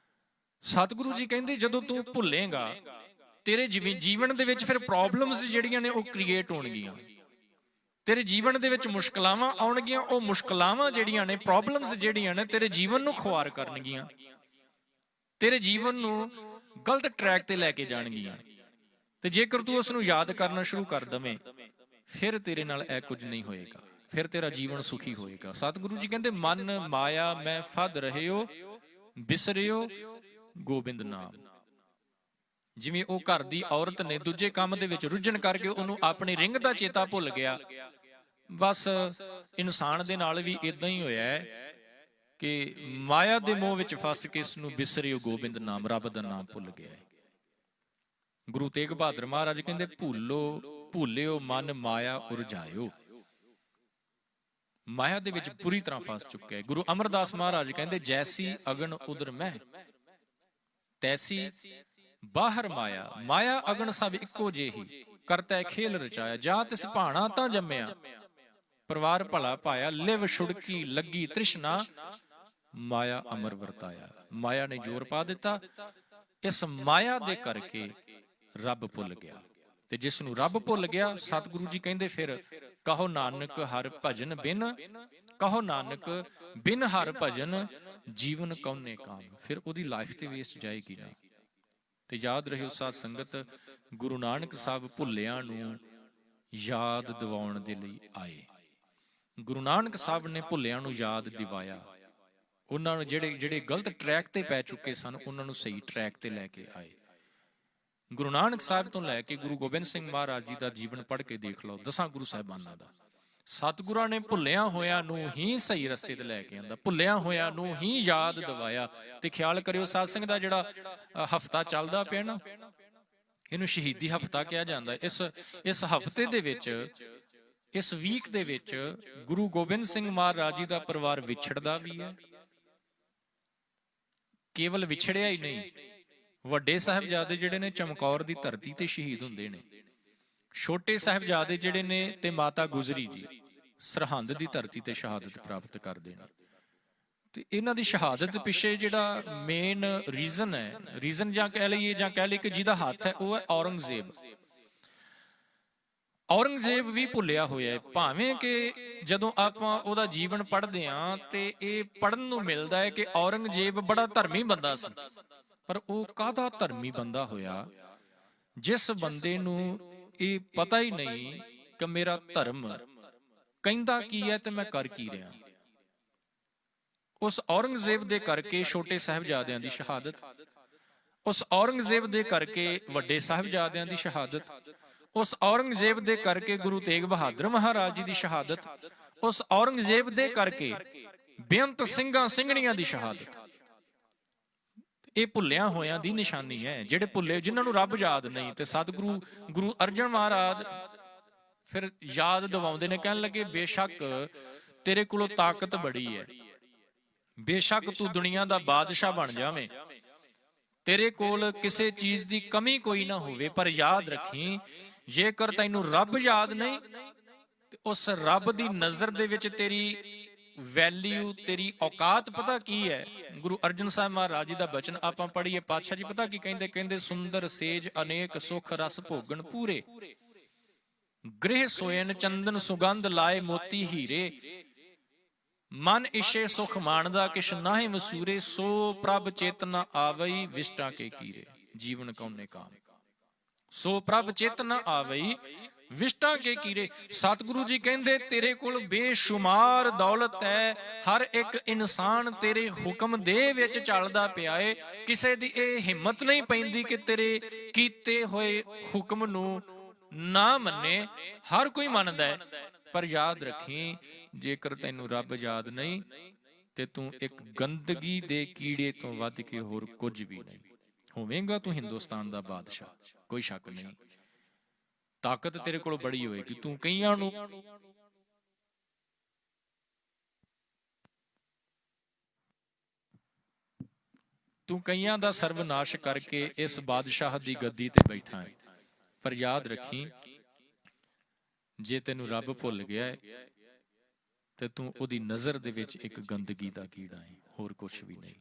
ਸਤਿਗੁਰੂ ਜੀ ਕਹਿੰਦੇ ਜਦੋਂ ਤੂੰ ਭੁੱਲੇਗਾ, ਤੇਰੇ ਜੀਵਨ ਦੇ ਵਿੱਚ ਫਿਰ ਪ੍ਰੋਬਲਮਸ ਜਿਹੜੀਆਂ ਨੇ ਉਹ ਕ੍ਰੀਏਟ ਹੋਣਗੀਆਂ। ਤੇਰੇ ਜੀਵਨ ਦੇ ਵਿੱਚ ਮੁਸ਼ਕਲਾਵਾਂ ਆਉਣਗੀਆਂ। ਉਹ ਮੁਸ਼ਕਲਾਵਾਂ ਜਿਹੜੀਆਂ ਨੇ, ਪ੍ਰੋਬਲਮਸ ਜਿਹੜੀਆਂ ਨੇ, ਤੇਰੇ ਜੀਵਨ ਨੂੰ ਖੁਆਰ ਕਰਨਗੀਆਂ, ਤੇਰੇ ਜੀਵਨ ਨੂੰ ਗਲਤ ਟਰੈਕ ਤੇ ਲੈ ਕੇ ਜਾਣਗੀਆਂ। ਤੇ ਜੇਕਰ ਤੂੰ ਉਸ ਨੂੰ ਯਾਦ ਕਰਨਾ ਸ਼ੁਰੂ ਕਰ ਦਵੇਂ, ਫਿਰ ਤੇਰੇ ਨਾਲ ਇਹ ਕੁਝ ਨਹੀਂ ਹੋਏਗਾ, ਫਿਰ ਤੇਰਾ ਜੀਵਨ ਸੁਖੀ ਹੋਏਗਾ। ਸਤਿਗੁਰੂ ਜੀ ਕਹਿੰਦੇ ਮਨ ਮਾਇਆ ਮੈਂ ਫਦ ਰਹਿਓ, ਬਿਸਰਿਓ ਗੋਬਿੰਦ ਨਾਮ। ਜਿਵੇਂ ਉਹ ਘਰ ਦੀ ਔਰਤ ਨੇ ਦੂਜੇ ਕੰਮ ਦੇ ਵਿੱਚ ਰੁੱਝਣ ਕਰਕੇ ਉਹਨੂੰ ਆਪਣੀ ਰਿੰਗ ਦਾ ਚੇਤਾ ਭੁੱਲ ਗਿਆ, ਬਸ ਇਨਸਾਨ ਦੇ ਨਾਲ ਵੀ ਇਦਾਂ ਹੀ ਹੋਇਆ ਹੈ ਕਿ ਮਾਇਆ ਦੇ ਮੋਹ ਵਿੱਚ ਫਸ ਕੇ ਇਸ ਨੂੰ ਬਿਸਰਿਓ ਗੋਬਿੰਦ ਨਾਮ, ਰੱਬ ਦਾ ਨਾਮ ਭੁੱਲ ਗਿਆ ਹੈ। ਗੁਰੂ ਤੇਗ ਬਹਾਦਰ ਮਹਾਰਾਜ ਕਹਿੰਦੇ ਭੁੱਲਿਓ ਮਨ ਮਾਇਆ ਉਰਜਾਇਓ। ਮਾਇਆ ਦੇ ਵਿੱਚ ਪੂਰੀ ਤਰ੍ਹਾਂ ਫਸ ਚੁੱਕਿਆ ਹੈ। ਗੁਰੂ ਅਮਰਦਾਸ ਮਹਾਰਾਜ ਕਹਿੰਦੇ ਜੈਸੀ ਅਗਨ ਉਦਰ ਮਹਿ, ਤੈਸੀ ਬਾਹਰ ਮਾਇਆ। ਮਾਇਆ ਅਗਨ ਸਭ ਇੱਕੋ ਜਿਹੀ, ਕਰਤੈ ਖੇਲ ਰਚਾਇਆ। ਜਾਂ ਤਿਸ ਭਾਣਾ ਤਾਂ ਜੰਮਿਆ, ਪਰਿਵਾਰ ਭਲਾ ਪਾਇਆ। ਲਿਵ ਛੁੜਕੀ ਲੱਗੀ ਤ੍ਰਿਸ਼ਨਾ, ਮਾਇਆ ਅਮਰ ਵਰਤਾਇਆ। ਮਾਇਆ ਨੇ ਜ਼ੋਰ ਪਾ ਦਿੱਤਾ। ਇਸ ਮਾਇਆ ਦੇ ਕਰਕੇ ਰੱਬ ਭੁੱਲ ਗਿਆ। ਤੇ ਜਿਸ ਨੂੰ ਰੱਬ ਭੁੱਲ ਗਿਆ, ਸਤਿਗੁਰੂ ਜੀ ਕਹਿੰਦੇ ਫਿਰ ਕਹੋ ਨਾਨਕ ਹਰਿ ਭਜਨ ਬਿਨ, ਕਹੋ ਨਾਨਕ ਬਿਨ ਹਰਿ ਭਜਨ ਜੀਵਨ ਕੌਨੇ ਕਾਮ। ਫਿਰ ਉਹਦੀ ਲਾਈਫ ਤੇ ਵੇਸਟ ਜਾਏਗੀ ਨਾ। ਤੇ ਯਾਦ ਰਹਿਓ ਸਾਧ ਸੰਗਤ, ਗੁਰੂ ਨਾਨਕ ਸਾਹਿਬ ਭੁੱਲਿਆਂ ਨੂੰ ਯਾਦ ਦਿਵਾਉਣ ਦੇ ਲਈ ਆਏ। ਗੁਰੂ ਨਾਨਕ ਸਾਹਿਬ ਨੇ ਭੁੱਲਿਆਂ ਨੂੰ ਯਾਦ ਦਿਵਾਇਆ। ਉਹਨਾਂ ਨੂੰ ਜਿਹੜੇ ਗਲਤ ਟਰੈਕ ਤੇ ਪੈ ਚੁੱਕੇ ਸਨ, ਉਹਨਾਂ ਨੂੰ ਸਹੀ ਟਰੈਕ ਤੇ ਲੈ ਕੇ ਆਏ। ਗੁਰੂ ਨਾਨਕ ਸਾਹਿਬ ਤੋਂ ਲੈ ਕੇ ਗੁਰੂ ਗੋਬਿੰਦ ਸਿੰਘ ਮਹਾਰਾਜ ਜੀ ਦਾ ਜੀਵਨ ਪੜ੍ਹ ਕੇ ਦੇਖ ਲਓ, 10 ਗੁਰੂ ਸਾਹਿਬਾਨਾਂ ਦਾ। ਸਤਿਗੁਰਾਂ ਨੇ ਭੁੱਲਿਆਂ ਹੋਇਆਂ ਨੂੰ ਹੀ ਸਹੀ ਰਸਤੇ ਤੇ ਲੈ ਕੇ ਆਂਦਾ, ਭੁੱਲਿਆਂ ਹੋਇਆਂ ਨੂੰ ਹੀ ਯਾਦ ਦਿਵਾਇਆ। ਤੇ ਖਿਆਲ ਕਰਿਓ ਸਾਧ ਸੰਗਤ ਦਾ ਜਿਹੜਾ ਹਫਤਾ ਚੱਲਦਾ ਪਿਆ ਨਾ, ਇਹਨੂੰ ਸ਼ਹੀਦੀ ਹਫਤਾ ਕਿਹਾ ਜਾਂਦਾ। ਇਸ ਹਫਤੇ ਦੇ ਵਿੱਚ, ਇਸ ਵੀਕ ਦੇ ਵਿੱਚ ਗੁਰੂ ਗੋਬਿੰਦ ਸਿੰਘ ਮਹਾਰਾਜ ਜੀ ਦਾ ਪਰਿਵਾਰ ਵਿਛੜਦਾ ਵੀ ਹੈ। ਕੇਵਲ ਵਿਛੜਿਆ ਹੀ ਨਹੀਂ, ਵੱਡੇ ਸਾਹਿਬਜ਼ਾਦੇ ਜਿਹੜੇ ਨੇ ਚਮਕੌਰ ਦੀ ਧਰਤੀ ਤੇ ਸ਼ਹੀਦ ਹੁੰਦੇ ਨੇ। ਛੋਟੇ ਸਾਹਿਬਜ਼ਾਦੇ ਜਿਹੜੇ ਨੇ ਤੇ ਮਾਤਾ ਗੁਜਰੀ ਜੀ ਸਰਹੰਦ ਦੀ ਧਰਤੀ ਤੇ ਸ਼ਹਾਦਤ ਪ੍ਰਾਪਤ ਕਰਦੇ ਨੇ। ਤੇ ਇਹਨਾਂ ਦੀ ਸ਼ਹਾਦਤ ਪਿੱਛੇ ਜਿਹੜਾ ਮੇਨ ਰੀਜ਼ਨ ਹੈ, ਰੀਜ਼ਨ ਜਾਂ ਕਹਿ ਲਈਏ ਕਿ ਜਿਹਦਾ ਹੱਥ ਹੈ, ਉਹ ਹੈ ਔਰੰਗਜ਼ੇਬ। ਔਰੰਗਜ਼ੇਬ ਵੀ ਭੁੱਲਿਆ ਹੋਇਆ ਹੈ। ਭਾਵੇਂ ਕਿ ਜਦੋਂ ਆਪਾਂ ਉਹਦਾ ਜੀਵਨ ਪੜ੍ਹਦੇ ਹਾਂ ਤੇ ਇਹ ਪੜ੍ਹਨ ਨੂੰ ਮਿਲਦਾ ਹੈ ਕਿ ਔਰੰਗਜ਼ੇਬ ਬੜਾ ਧਰਮੀ ਬੰਦਾ ਸੀ। ਪਰ ਉਹ ਕਾਹਦਾ ਧਰਮੀ ਬੰਦਾ ਹੋਇਆ, ਜਿਸ ਬੰਦੇ ਨੂੰ ਇਹ ਪਤਾ ਹੀ ਨਹੀਂ ਕਿ ਮੇਰਾ ਧਰਮ ਕਹਿੰਦਾ ਕੀ ਹੈ ਤੇ ਮੈਂ ਕਰ ਕੀ ਰਿਹਾ। ਉਸ ਔਰੰਗਜ਼ੇਬ ਦੇ ਕਰਕੇ ਛੋਟੇ ਸਾਹਿਬਜ਼ਾਦਿਆਂ ਦੀ ਸ਼ਹਾਦਤ, ਉਸ ਔਰੰਗਜ਼ੇਬ ਦੇ ਕਰਕੇ ਵੱਡੇ ਸਾਹਿਬਜ਼ਾਦਿਆਂ ਦੀ ਸ਼ਹਾਦਤ, ਉਸ ਔਰੰਗਜ਼ੇਬ ਦੇ ਕਰਕੇ ਗੁਰੂ ਤੇਗ ਬਹਾਦਰ ਮਹਾਰਾਜ ਜੀ ਦੀ ਸ਼ਹਾਦਤ, ਉਸ ਔਰੰਗਜ਼ੇਬ ਦੇ ਕਰਕੇ ਬੇਅੰਤ ਸਿੰਘਾਂ ਸਿੰਘਣੀਆਂ ਦੀ ਸ਼ਹਾਦਤ। ਇਹ ਭੁੱਲਿਆਂ ਹੋਇਆਂ ਦੀ ਨਿਸ਼ਾਨੀ ਹੈ। ਜਿਹੜੇ ਭੁੱਲੇ, ਜਿਨ੍ਹਾਂ ਨੂੰ ਰੱਬ ਯਾਦ ਨਹੀਂ। ਤੇ ਸਤਿਗੁਰੂ ਗੁਰੂ ਅਰਜਨ ਮਹਾਰਾਜ ਫਿਰ ਯਾਦ ਦਿਵਾਉਂਦੇ ਨੇ, ਕਹਿਣ ਲੱਗੇ ਬੇਸ਼ੱਕ ਤੇਰੇ ਕੋਲੋਂ ਤਾਕਤ ਬੜੀ ਹੈ, ਬੇਸ਼ੱਕ ਤੂੰ ਦੁਨੀਆ ਦਾ ਬਾਦਸ਼ਾਹ ਬਣ ਜਾਵੇਂ, ਤੇਰੇ ਕੋਲ ਕਿਸੇ ਚੀਜ਼ ਦੀ ਕਮੀ ਕੋਈ ਨਾ ਹੋਵੇ, ਪਰ ਯਾਦ ਰੱਖੀ ਜੇਕਰ ਤੈਨੂੰ ਰੱਬ ਯਾਦ ਨਹੀਂ ਤੇ उस रब दी नज़र दे विच तेरी वैल्यू, तेरी औकात पता की है? गुरु अर्जन साहब महाराज जी दा बचन आपां पढ़िए। पातशाह जी पता की कहंदे? कहंदे सुंदर सेज अनेक सुख रस भोगन पूरे, गृह सोयन चंदन सुगंध लाए मोती हीरे, मन इशे सुख मानदा किश नाहि मसूरे, सो प्रभ चेतना आवई विष्टा के कीरे, जीवन कौने काम। सो प्रभ चेतना आवई विष्टा के कीरे। सतगुरु जी कहंदे तेरे कोल बेशुमार दौलत है, हर एक इंसान तेरे हुक्म दे विच चलदा पिया है, किसे दी ये हिम्मत नहीं पैंदी कि तेरे कीते होए हुक्म नूं ना मन्ने। हर कोई मनदा है, पर याद रखी जेकर तैनू रब याद नहीं ते तू एक गंदगी दे कीड़े तो वध के होर कुछ भी नहीं होवेगा। तू हिंदुस्तान दा बादशाह, कोई शक नहीं। ताकत तेरे कोल बड़ी होएगी, तू कईयां नूं तू कईयां दा सर्वनाश करके इस बादशाह दी गद्दी ते बैठा है। पर याद रखी जे तैनू रब भुल गया है ते तू ओदी नज़र दे विच एक गंदगी दा कीड़ा है, होर कुछ भी नहीं।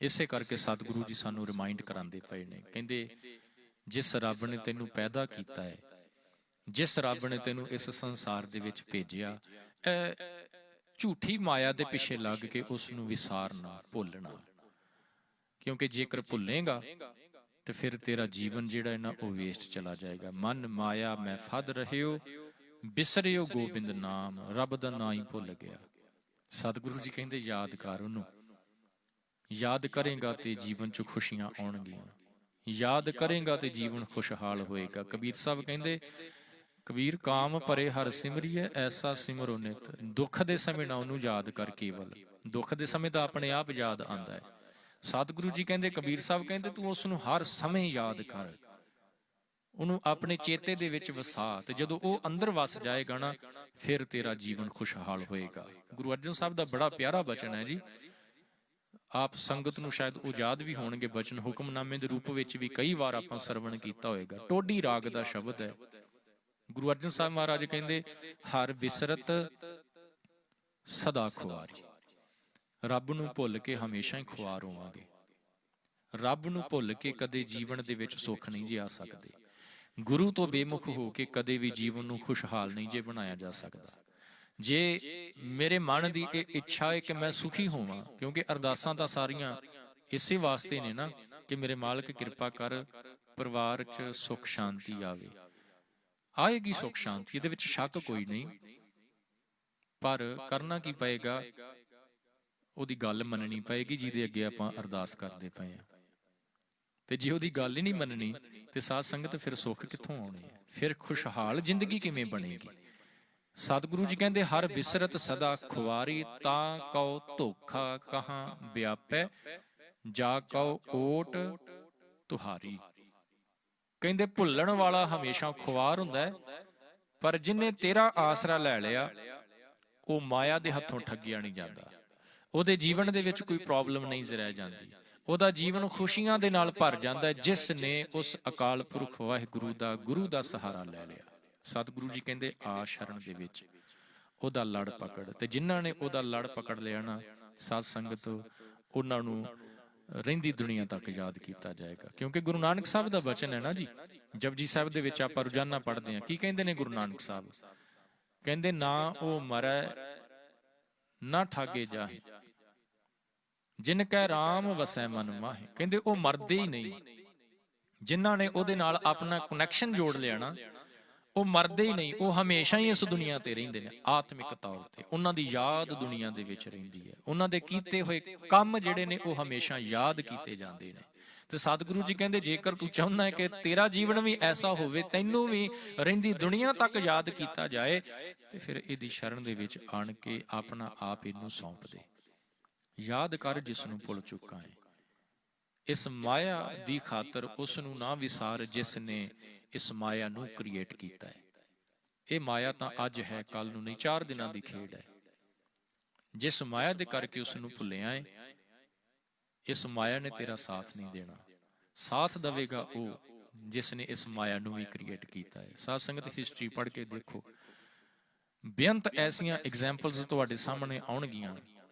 इसे करके सतगुरु जी सानू रिमाइंड करांदे पए ने, कहंदे जिस रब ने तैनू पैदा कीता है, जिस रब ने तैनू इस संसार दे विच भेजिया, झूठी माया दे पिछे लग के उसनू विसारना, भुलना। क्योंकि जेकर भुलेगा तो फिर तेरा जीवन जिहड़ा है ना वो वेस्ट चला जाएगा। मन माया मैं फद रहे हो, बिसरियो गोबिंद नाम, रब दा नाम ही भुल गया। सतगुरु जी कहंदे याद कर उन्होंने, याद करेगा तो जीवन च खुशियां आउणगियां, याद करेगा तो जीवन खुशहाल होएगा। कबीर साहब कहंदे, कबीर काम भरे हर सिमरिए ऐसा सिमरो नित, दुख दे समय ना उन्होंने याद कर, केवल दुख दे समय तो अपने आप याद आंदा है। सतगुरु जी कहंदे, कबीर साहब कहंदे तू उसनू हर समय याद कर, ਉਹਨੂੰ ਆਪਣੇ ਚੇਤੇ ਦੇ ਵਿੱਚ ਵਸਾ, ਤੇ ਜਦੋਂ ਉਹ ਅੰਦਰ ਵਸ ਜਾਏਗਾ ਨਾ ਫਿਰ ਤੇਰਾ ਜੀਵਨ ਖੁਸ਼ਹਾਲ ਹੋਏਗਾ। ਗੁਰੂ ਅਰਜਨ ਸਾਹਿਬ ਦਾ ਬੜਾ ਪਿਆਰਾ ਬਚਨ ਹੈ ਜੀ, ਆਪ ਸੰਗਤ ਨੂੰ ਸ਼ਾਇਦ ਉਹ ਯਾਦ ਵੀ ਹੋਣਗੇ ਬਚਨ, ਹੁਕਮਨਾਮੇ ਦੇ ਰੂਪ ਵਿੱਚ ਵੀ ਕਈ ਵਾਰ ਆਪਾਂ ਸਰਵਣ ਕੀਤਾ ਹੋਏਗਾ। ਟੋਡੀ ਰਾਗ ਦਾ ਸ਼ਬਦ ਹੈ। ਗੁਰੂ ਅਰਜਨ ਸਾਹਿਬ ਮਹਾਰਾਜ ਕਹਿੰਦੇ, ਹਰ ਬਿਸਰਤ ਸਦਾ ਖੁਆਰੀ, ਰੱਬ ਨੂੰ ਭੁੱਲ ਕੇ ਹਮੇਸ਼ਾ ਹੀ ਖੁਆਰ ਹੋਵਾਂਗੇ। ਰੱਬ ਨੂੰ ਭੁੱਲ ਕੇ ਕਦੇ ਜੀਵਨ ਦੇ ਵਿੱਚ ਸੁੱਖ ਨਹੀਂ ਜੀ ਆ ਸਕਦੇ। ਗੁਰੂ ਤੋਂ ਬੇਮੁਖ ਹੋ ਕੇ ਕਦੇ ਵੀ ਜੀਵਨ ਨੂੰ ਖੁਸ਼ਹਾਲ ਨਹੀਂ ਜੇ ਬਣਾਇਆ ਜਾ ਸਕਦਾ। ਜੇ ਮੇਰੇ ਮਨ ਦੀ ਇਹ ਇੱਛਾ ਹੈ ਕਿ ਮੈਂ ਸੁਖੀ ਹੋਵਾਂ, ਕਿਉਂਕਿ ਅਰਦਾਸਾਂ ਤਾਂ ਸਾਰੀਆਂ ਇਸੇ ਵਾਸਤੇ ਨੇ ਨਾ ਕਿ ਮੇਰੇ ਮਾਲਕ ਕਿਰਪਾ ਕਰ, ਪਰਿਵਾਰ 'ਚ ਸੁੱਖ ਸ਼ਾਂਤੀ ਆਵੇ। ਆਏਗੀ ਸੁੱਖ ਸ਼ਾਂਤੀ, ਇਹਦੇ ਵਿੱਚ ਸ਼ੱਕ ਕੋਈ ਨਹੀਂ, ਪਰ ਕਰਨਾ ਕੀ ਪਏਗਾ? ਉਹਦੀ ਗੱਲ ਮੰਨਣੀ ਪਏਗੀ ਜਿਹਦੇ ਅੱਗੇ ਆਪਾਂ ਅਰਦਾਸ ਕਰਦੇ ਪਏ ਹਾਂ। ਤੇ ਜੇ ਉਹਦੀ ਗੱਲ ਹੀ ਨਹੀਂ ਮੰਨਣੀ ਤੇ ਸਾਧ ਸੰਗਤ ਫਿਰ ਸੁੱਖ ਕਿੱਥੋਂ ਆਉਣੇ ਆ? ਫਿਰ ਖੁਸ਼ਹਾਲ ਜ਼ਿੰਦਗੀ ਕਿਵੇਂ ਬਣੇਗੀ? ਸਤਿਗੁਰੂ ਜੀ ਕਹਿੰਦੇ, ਹਰ ਬਿਸਰਤ ਸਦਾ ਖੁਆਰੀ, ਤਾਂ ਕਉ ਧੋਖਾ ਕਹਾਂ ਵਿਆਪੈ, ਜਾ ਕਉ ਓਟ ਤੁਹਾਰੀ। ਕਹਿੰਦੇ ਭੁੱਲਣ ਵਾਲਾ ਹਮੇਸ਼ਾ ਖੁਆਰ ਹੁੰਦਾ, ਪਰ ਜਿਹਨੇ ਤੇਰਾ ਆਸਰਾ ਲੈ ਲਿਆ ਉਹ ਮਾਇਆ ਦੇ ਹੱਥੋਂ ਠੱਗਿਆ ਨਹੀਂ ਜਾਂਦਾ। ਉਹਦੇ ਜੀਵਨ ਦੇ ਵਿੱਚ ਕੋਈ ਪ੍ਰੋਬਲਮ ਨਹੀਂ ਰਹਿ ਜਾਂਦੀ, ਉਹਦਾ ਜੀਵਨ ਖੁਸ਼ੀਆਂ ਦੇ ਨਾਲ ਭਰ ਜਾਂਦਾ, ਜਿਸ ਨੇ ਉਸ ਅਕਾਲ ਪੁਰਖ ਵਾਹਿਗੁਰੂ ਦਾ, ਗੁਰੂ ਦਾ ਸਹਾਰਾ ਲੈ ਲਿਆ। ਸਤਿਗੁਰੂ ਜੀ ਕਹਿੰਦੇ, ਆ ਸ਼ਰਨ ਦੇ ਵਿੱਚ ਉਹਦਾ ਲੜ ਪਕੜ। ਤੇ ਜਿਨ੍ਹਾਂ ਨੇ ਉਹਦਾ ਲੜ ਪਕੜ ਲਿਆ ਨਾ ਸਾਧ ਸੰਗਤ, ਉਹਨਾਂ ਨੂੰ ਰਹਿੰਦੀ ਦੁਨੀਆ ਤੱਕ ਯਾਦ ਕੀਤਾ ਜਾਏਗਾ। ਕਿਉਂਕਿ ਗੁਰੂ ਨਾਨਕ ਸਾਹਿਬ ਦਾ ਬਚਨ ਹੈ ਨਾ ਜੀ, ਜਪਜੀ ਸਾਹਿਬ ਦੇ ਵਿੱਚ ਆਪਾਂ ਰੋਜ਼ਾਨਾ ਪੜ੍ਹਦੇ ਹਾਂ। ਕੀ ਕਹਿੰਦੇ ਨੇ ਗੁਰੂ ਨਾਨਕ ਸਾਹਿਬ? ਕਹਿੰਦੇ, ਨਾ ਉਹ ਮਰੈ ਨਾ ਠਾਗੇ ਜਾਹੇ, ਜਿਨ ਕੈ ਰਾਮ ਵਸੈ ਮਨ ਮਾਹੇ। ਕਹਿੰਦੇ ਉਹ ਮਰਦੇ ਹੀ ਨਹੀਂ, ਜਿਨ੍ਹਾਂ ਨੇ ਉਹਦੇ ਨਾਲ ਆਪਣਾ ਕਨੈਕਸ਼ਨ ਜੋੜ ਲਿਆ ਨਾ ਉਹ ਮਰਦੇ ਹੀ ਨਹੀਂ, ਉਹ ਹਮੇਸ਼ਾ ਹੀ ਇਸ ਦੁਨੀਆ ਤੇ ਰਹਿੰਦੇ ਨੇ। ਆਤਮਿਕ ਤੌਰ ਤੇ ਉਹਨਾਂ ਦੀ ਯਾਦ ਦੁਨੀਆ ਦੇ ਵਿੱਚ ਰਹਿੰਦੀ ਹੈ, ਉਹਨਾਂ ਦੇ ਕੀਤੇ ਹੋਏ ਕੰਮ ਜਿਹੜੇ ਨੇ ਉਹ ਹਮੇਸ਼ਾ ਯਾਦ ਕੀਤੇ ਜਾਂਦੇ ਨੇ। ਤੇ ਸਤਿਗੁਰੂ ਜੀ ਕਹਿੰਦੇ, ਜੇਕਰ ਤੂੰ ਚਾਹੁੰਦਾ ਹੈ ਕਿ ਤੇਰਾ ਜੀਵਨ ਵੀ ਐਸਾ ਹੋਵੇ, ਤੈਨੂੰ ਵੀ ਰਹਿੰਦੀ ਦੁਨੀਆ ਤੱਕ ਯਾਦ ਕੀਤਾ ਜਾਏ, ਤੇ ਫਿਰ ਇਹਦੀ ਸ਼ਰਨ ਦੇ ਵਿੱਚ ਆਣ ਕੇ ਆਪਣਾ ਆਪ ਇਹਨੂੰ ਸੌਂਪ ਦੇ। ਯਾਦ ਕਰ ਜਿਸ ਨੂੰ ਭੁੱਲ ਚੁੱਕਾ ਹੈ, ਇਸ ਮਾਇਆ ਦੀ ਖਾਤਰ ਉਸ ਨੂੰ ਨਾ ਵਿਸਾਰ ਜਿਸ ਨੇ ਇਸ ਮਾਇਆ ਨੂੰ ਕ੍ਰੀਏਟ ਕੀਤਾ ਹੈ। ਇਹ ਮਾਇਆ ਤਾਂ ਅੱਜ ਹੈ, ਕੱਲ ਨੂੰ ਨਹੀਂ, 4 ਦਿਨਾਂ ਦੀ ਖੇਡ ਹੈ। ਜਿਸ ਮਾਇਆ ਦੇ ਕਰਕੇ ਉਸ ਨੂੰ ਭੁੱਲਿਆ ਹੈ, ਇਸ ਮਾਇਆ ਨੇ ਤੇਰਾ ਸਾਥ ਨਹੀਂ ਦੇਣਾ। ਸਾਥ ਦੇਵੇਗਾ ਉਹ ਜਿਸ ਨੇ ਇਸ ਮਾਇਆ ਨੂੰ ਵੀ ਕ੍ਰੀਏਟ ਕੀਤਾ ਹੈ। ਸਾਧ ਸੰਗਤ ਹਿਸਟਰੀ ਪੜ੍ਹ ਕੇ ਦੇਖੋ, ਬੇਅੰਤ ਐਸੀਆਂ ਐਗਜ਼ਾਮਪਲਸ ਤੁਹਾਡੇ ਸਾਹਮਣੇ ਆਉਣਗੀਆਂ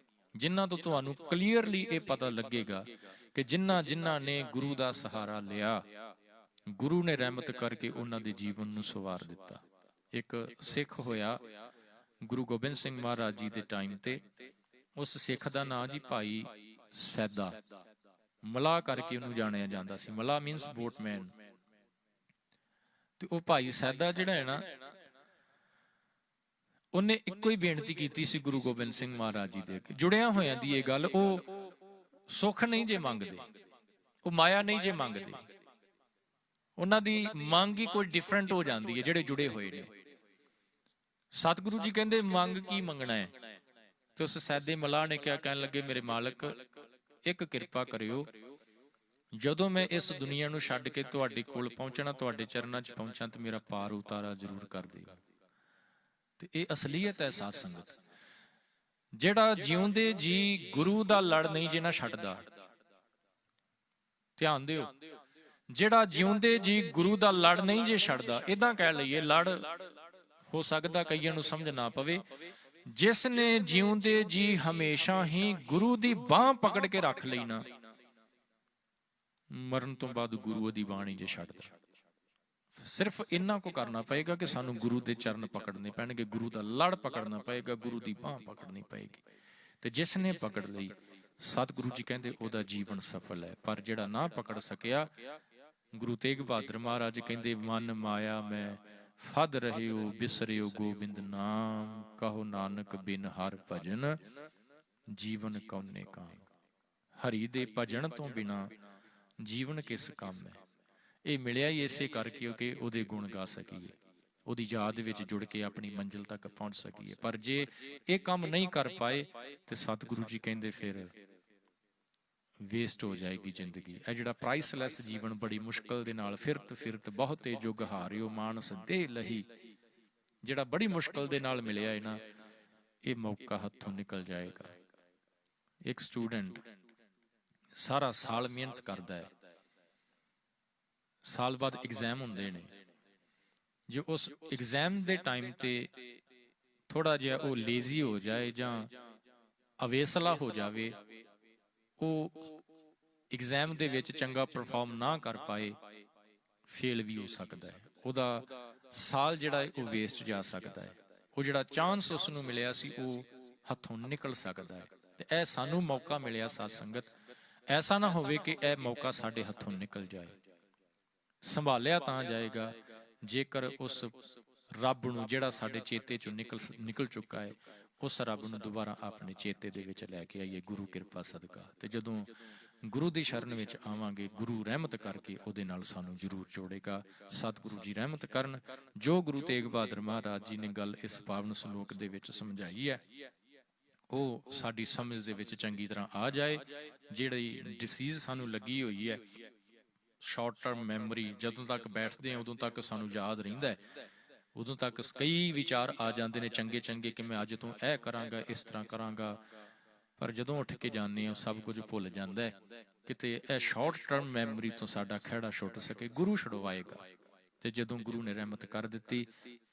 ਜਿਨ੍ਹਾਂ ਤੋਂ ਤੁਹਾਨੂੰ ਕਲੀਅਰਲੀ ਇਹ ਪਤਾ ਲੱਗੇਗਾ ਕਿ ਜਿਨ੍ਹਾਂ ਨੇ ਗੁਰੂ ਦਾ ਸਹਾਰਾ ਲਿਆ, ਗੁਰੂ ਨੇ ਰਹਿਮਤ ਕਰਕੇ ਉਹਨਾਂ ਦੇ ਜੀਵਨ ਨੂੰ ਸਵਾਰ ਦਿੱਤਾ। ਇੱਕ ਸਿੱਖ ਹੋਇਆ ਗੁਰੂ ਗੋਬਿੰਦ ਸਿੰਘ ਮਹਾਰਾਜ ਜੀ ਦੇ ਟਾਈਮ ਤੇ, ਉਸ ਸਿੱਖ ਦਾ ਨਾਂ ਜੀ ਭਾਈ ਸੈਦਾ, ਮਲਾਹ ਕਰਕੇ ਉਹਨੂੰ ਜਾਣਿਆ ਜਾਂਦਾ ਸੀ। ਮਲਾਹ ਮੀਨਸ ਬੋਟਮੈਨ। ਤੇ ਉਹ ਭਾਈ ਸੈਦਾ ਜਿਹੜਾ ਹੈ ਨਾ, ਉਹਨੇ ਇੱਕੋ ਹੀ ਬੇਨਤੀ ਕੀਤੀ ਸੀ ਗੁਰੂ ਗੋਬਿੰਦ ਸਿੰਘ ਮਹਾਰਾਜ ਜੀ ਦੇ ਅੱਗੇ, ਜੁੜਿਆ ਹੋਇਆਂ ਦੀ ਇਹ ਗੱਲ, ਉਹ ਸੁੱਖ ਨਹੀਂ ਜੇ ਮੰਗਦੇ, ਉਹ ਮਾਇਆ ਨਹੀਂ ਜੇ ਮੰਗਦੇ, ਉਹਨਾਂ ਦੀ ਮੰਗ ਹੀ ਕੋਈ ਡਿਫਰੈਂਟ ਹੋ ਜਾਂਦੀ ਹੈ ਜਿਹੜੇ ਜੁੜੇ ਹੋਏ ਨੇ। ਸਤਿਗੁਰੂ ਜੀ ਕਹਿੰਦੇ ਮੰਗ ਕੀ ਮੰਗਣਾ ਹੈ? ਤੇ ਉਸ ਸੈਦੇ ਮਲਾਹ ਨੇ ਕਿਹਾ, ਕਹਿਣ ਲੱਗੇ ਮੇਰੇ ਮਾਲਕ ਇੱਕ ਕਿਰਪਾ ਕਰਿਓ, ਜਦੋਂ ਮੈਂ ਇਸ ਦੁਨੀਆ ਨੂੰ ਛੱਡ ਕੇ ਤੁਹਾਡੇ ਕੋਲ ਪਹੁੰਚਣਾ, ਤੁਹਾਡੇ ਚਰਨਾਂ 'ਚ ਪਹੁੰਚਾਂ, ਤੇ ਮੇਰਾ ਪਾਰ ਉਤਾਰਾ ਜ਼ਰੂਰ ਕਰ ਦਿਓ। ਤੇ ਇਹ ਅਸਲੀਅਤ ਹੈ ਸਾਧ ਸੰਗਤ। ਜਿਹੜਾ ਜਿਉਂਦੇ ਜੀ ਗੁਰੂ ਦਾ ਲੜ ਨਹੀਂ ਜੇ ਨਾ ਛੱਡਦਾ, ਧਿਆਨ ਦਿਓ, ਜਿਹੜਾ ਜਿਉਂਦੇ ਜੀ ਗੁਰੂ ਦਾ ਲੜ ਨਹੀਂ ਜੇ ਛੱਡਦਾ, ਏਦਾਂ ਕਹਿ ਲਈਏ, ਲੜ ਹੋ ਸਕਦਾ ਕਈਆਂ ਨੂੰ ਸਮਝ ਨਾ ਪਵੇ, ਜਿਸ ਨੇ ਜਿਉਂਦੇ ਜੀ ਹਮੇਸ਼ਾ ਹੀ ਗੁਰੂ ਦੀ ਬਾਹ ਪਕੜ ਕੇ ਰੱਖ ਲਈ ਨਾ, ਮਰਨ ਤੋਂ ਬਾਅਦ ਗੁਰੂ ਦੀ ਬਾਹ ਨਹੀਂ ਜੇ ਛੱਡਦਾ। ਸਿਰਫ ਇੰਨਾ ਕੋ ਕਰਨਾ ਪਏਗਾ ਕਿ ਸਾਨੂੰ ਗੁਰੂ ਦੇ ਚਰਨ ਪਕੜਨੇ ਪੈਣਗੇ, ਗੁਰੂ ਦਾ ਲੜ ਪਕੜਨਾ ਪਏਗਾ, ਗੁਰੂ ਦੀ ਬਾਹ ਪਕੜਨੀ ਪਏਗੀ। ਤੇ ਜਿਸ ਨੇ ਪਕੜ ਲਈ, ਸਤਿਗੁਰੂ ਜੀ ਕਹਿੰਦੇ ਉਹਦਾ ਜੀਵਨ ਸਫਲ ਹੈ। ਪਰ ਜਿਹੜਾ ਨਾ ਪਕੜ ਸਕਿਆ, ਗੁਰੂ ਤੇਗ ਬਹਾਦਰ ਮਹਾਰਾਜ ਕਹਿੰਦੇ, ਮਨ ਮਾਇਆ ਮੈਂ ਫਦ ਰਹਿਓ, ਬਿਸਰਿਓ ਗੋਬਿੰਦ ਨਾਮ, ਕਹੋ ਨਾਨਕ ਬਿਨ ਹਰ ਭਜਨ, ਜੀਵਨ ਕੌਨੇ ਕਾਮ। ਹਰੀ ਦੇ ਭਜਨ ਤੋਂ ਬਿਨਾ ਜੀਵਨ ਕਿਸ ਕੰਮ ਹੈ। ਇਹ ਮਿਲਿਆ ਹੀ ਇਸੇ ਕਰਕੇ ਕਿ ਉਹਦੇ ਗੁਣ ਗਾ ਸਕੀਏ, ਉਹਦੀ ਯਾਦ ਵਿੱਚ ਜੁੜ ਕੇ ਆਪਣੀ ਮੰਜ਼ਿਲ ਤੱਕ ਪਹੁੰਚ ਸਕੀਏ। ਪਰ ਜੇ ਇਹ ਕੰਮ ਨਹੀਂ ਕਰ ਪਾਏ ਤੇ ਸਤਿਗੁਰੂ ਜੀ ਕਹਿੰਦੇ ਫਿਰ ਵੇਸਟ ਹੋ ਜਾਏਗੀ ਜ਼ਿੰਦਗੀ। ਇਹ ਜਿਹੜਾ ਪ੍ਰਾਈਸਲੈਸ ਜੀਵਨ ਬੜੀ ਮੁਸ਼ਕਲ ਦੇ ਨਾਲ, ਫਿਰਤ ਫਿਰਤ ਬਹੁਤੇ ਜੁਗ ਹਾਰਿਓ ਮਾਨਸ ਦੇ ਲਹੀ, ਜਿਹੜਾ ਬੜੀ ਮੁਸ਼ਕਲ ਦੇ ਨਾਲ ਮਿਲਿਆ ਹੈ ਨਾ, ਇਹ ਮੌਕਾ ਹੱਥੋਂ ਨਿਕਲ ਜਾਏਗਾ। ਇੱਕ ਸਟੂਡੈਂਟ ਸਾਰਾ ਸਾਲ ਮਿਹਨਤ ਕਰਦਾ ਹੈ, ਸਾਲ ਬਾਅਦ ਐਗਜ਼ਾਮ ਹੁੰਦੇ ਨੇ, ਜੇ ਉਸ ਐਗਜ਼ਾਮ ਦੇ ਟਾਈਮ ਤੇ ਥੋੜਾ ਜਿਹਾ ਉਹ ਲੇਜ਼ੀ ਹੋ ਜਾਏ ਜਾਂ ਅਵੇਸਲਾ ਹੋ ਜਾਵੇ, ਉਹ ਐਗਜ਼ਾਮ ਦੇ ਵਿੱਚ ਚੰਗਾ ਪਰਫਾਰਮ ਨਾ ਕਰ ਪਾਏ, ਫੇਲ ਵੀ ਹੋ ਸਕਦਾ ਹੈ। ਉਹਦਾ ਸਾਲ ਜਿਹੜਾ ਹੈ ਉਹ ਵੇਸਟ ਜਾ ਸਕਦਾ ਹੈ। ਉਹ ਜਿਹੜਾ ਚਾਂਸ ਉਸ ਨੂੰ ਮਿਲਿਆ ਸੀ ਉਹ ਹੱਥੋਂ ਨਿਕਲ ਸਕਦਾ ਹੈ। ਤੇ ਇਹ ਸਾਨੂੰ ਮੌਕਾ ਮਿਲਿਆ ਸਾਧ ਸੰਗਤ, ਐਸਾ ਨਾ ਹੋਵੇ ਕਿ ਇਹ ਮੌਕਾ ਸਾਡੇ ਹੱਥੋਂ ਨਿਕਲ ਜਾਏ। ਸੰਭਾਲਿਆ ਤਾਂ ਜਾਏਗਾ ਜੇਕਰ ਉਸ ਰੱਬ ਨੂੰ, ਜਿਹੜਾ ਸਾਡੇ ਚੇਤੇ ਚੋਂ ਨਿਕਲ ਚੁੱਕਾ ਹੈ, ਉਸ ਰੱਬ ਨੂੰ ਦੁਬਾਰਾ ਆਪਣੇ ਚੇਤੇ ਦੇ ਵਿੱਚ ਲੈ ਕੇ ਆਈਏ ਗੁਰੂ ਕਿਰਪਾ ਸਦਕਾ। ਤੇ ਜਦੋਂ ਗੁਰੂ ਦੀ ਸ਼ਰਨ ਵਿੱਚ ਆਵਾਂਗੇ, ਗੁਰੂ ਰਹਿਮਤ ਕਰਕੇ ਉਹਦੇ ਨਾਲ ਸਾਨੂੰ ਜ਼ਰੂਰ ਜੋੜੇਗਾ। ਸਤਿਗੁਰੂ ਜੀ ਰਹਿਮਤ ਕਰਨ। ਜੋ ਗੁਰੂ ਤੇਗ ਬਹਾਦਰ ਮਹਾਰਾਜ ਜੀ ਨੇ ਗੱਲ ਇਸ ਪਾਵਨ ਸ਼ਲੋਕ ਦੇ ਵਿੱਚ ਸਮਝਾਈ ਹੈ, ਉਹ ਸਾਡੀ ਸਮਝ ਦੇ ਵਿੱਚ ਚੰਗੀ ਤਰ੍ਹਾਂ ਆ ਜਾਏ। ਜਿਹੜੀ ਡਿਸੀਜ਼ ਸਾਨੂੰ ਲੱਗੀ ਹੋਈ ਹੈ, ਸ਼ਾਰਟ ਟਰਮ ਮੈਮਰੀ, ਜਦੋਂ ਤੱਕ ਬੈਠਦੇ ਹਾਂ ਉਦੋਂ ਤੱਕ ਸਾਨੂੰ ਯਾਦ ਰਹਿੰਦਾ ਹੈ, ਉਦੋਂ ਤੱਕ ਕਈ ਵਿਚਾਰ ਆ ਜਾਂਦੇ ਨੇ ਚੰਗੇ ਚੰਗੇ ਕਿ ਮੈਂ ਅੱਜ ਤੋਂ ਇਹ ਕਰਾਂਗਾ, ਇਸ ਤਰ੍ਹਾਂ ਕਰਾਂਗਾ, ਪਰ ਜਦੋਂ ਉੱਠ ਕੇ ਜਾਂਦੇ ਹਾਂ ਸਭ ਕੁਝ ਭੁੱਲ ਜਾਂਦਾ ਹੈ। ਕਿਤੇ ਇਹ ਸ਼ਾਰਟ ਟਰਮ ਮੈਮਰੀ ਤੋਂ ਸਾਡਾ ਖਹਿੜਾ ਛੁੱਟ ਸਕੇ, ਗੁਰੂ ਛੁਡਵਾਏਗਾ। ਤੇ ਜਦੋਂ ਗੁਰੂ ਨੇ ਰਹਿਮਤ ਕਰ ਦਿੱਤੀ,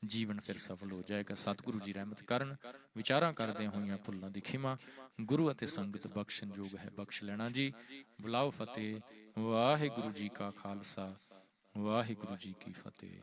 ਜੀਵਨ ਫਿਰ ਸਫਲ ਹੋ ਜਾਏਗਾ। ਸਤਿਗੁਰੂ ਜੀ ਰਹਿਮਤ ਕਰਨ। ਵਿਚਾਰਾਂ ਕਰਦਿਆਂ ਹੋਈਆਂ ਭੁੱਲਾਂ ਦੀ ਖਿਮਾ ਗੁਰੂ ਅਤੇ ਸੰਗਤ ਬਖਸ਼ਣ ਯੋਗ ਹੈ, ਬਖਸ਼ ਲੈਣਾ ਜੀ। ਬੁਲਾਓ ਫਤਿਹ। ਵਾਹਿਗੁਰੂ ਜੀ ਕਾ ਖਾਲਸਾ, ਵਾਹਿਗੁਰੂ ਜੀ ਕੀ ਫਤਿਹ।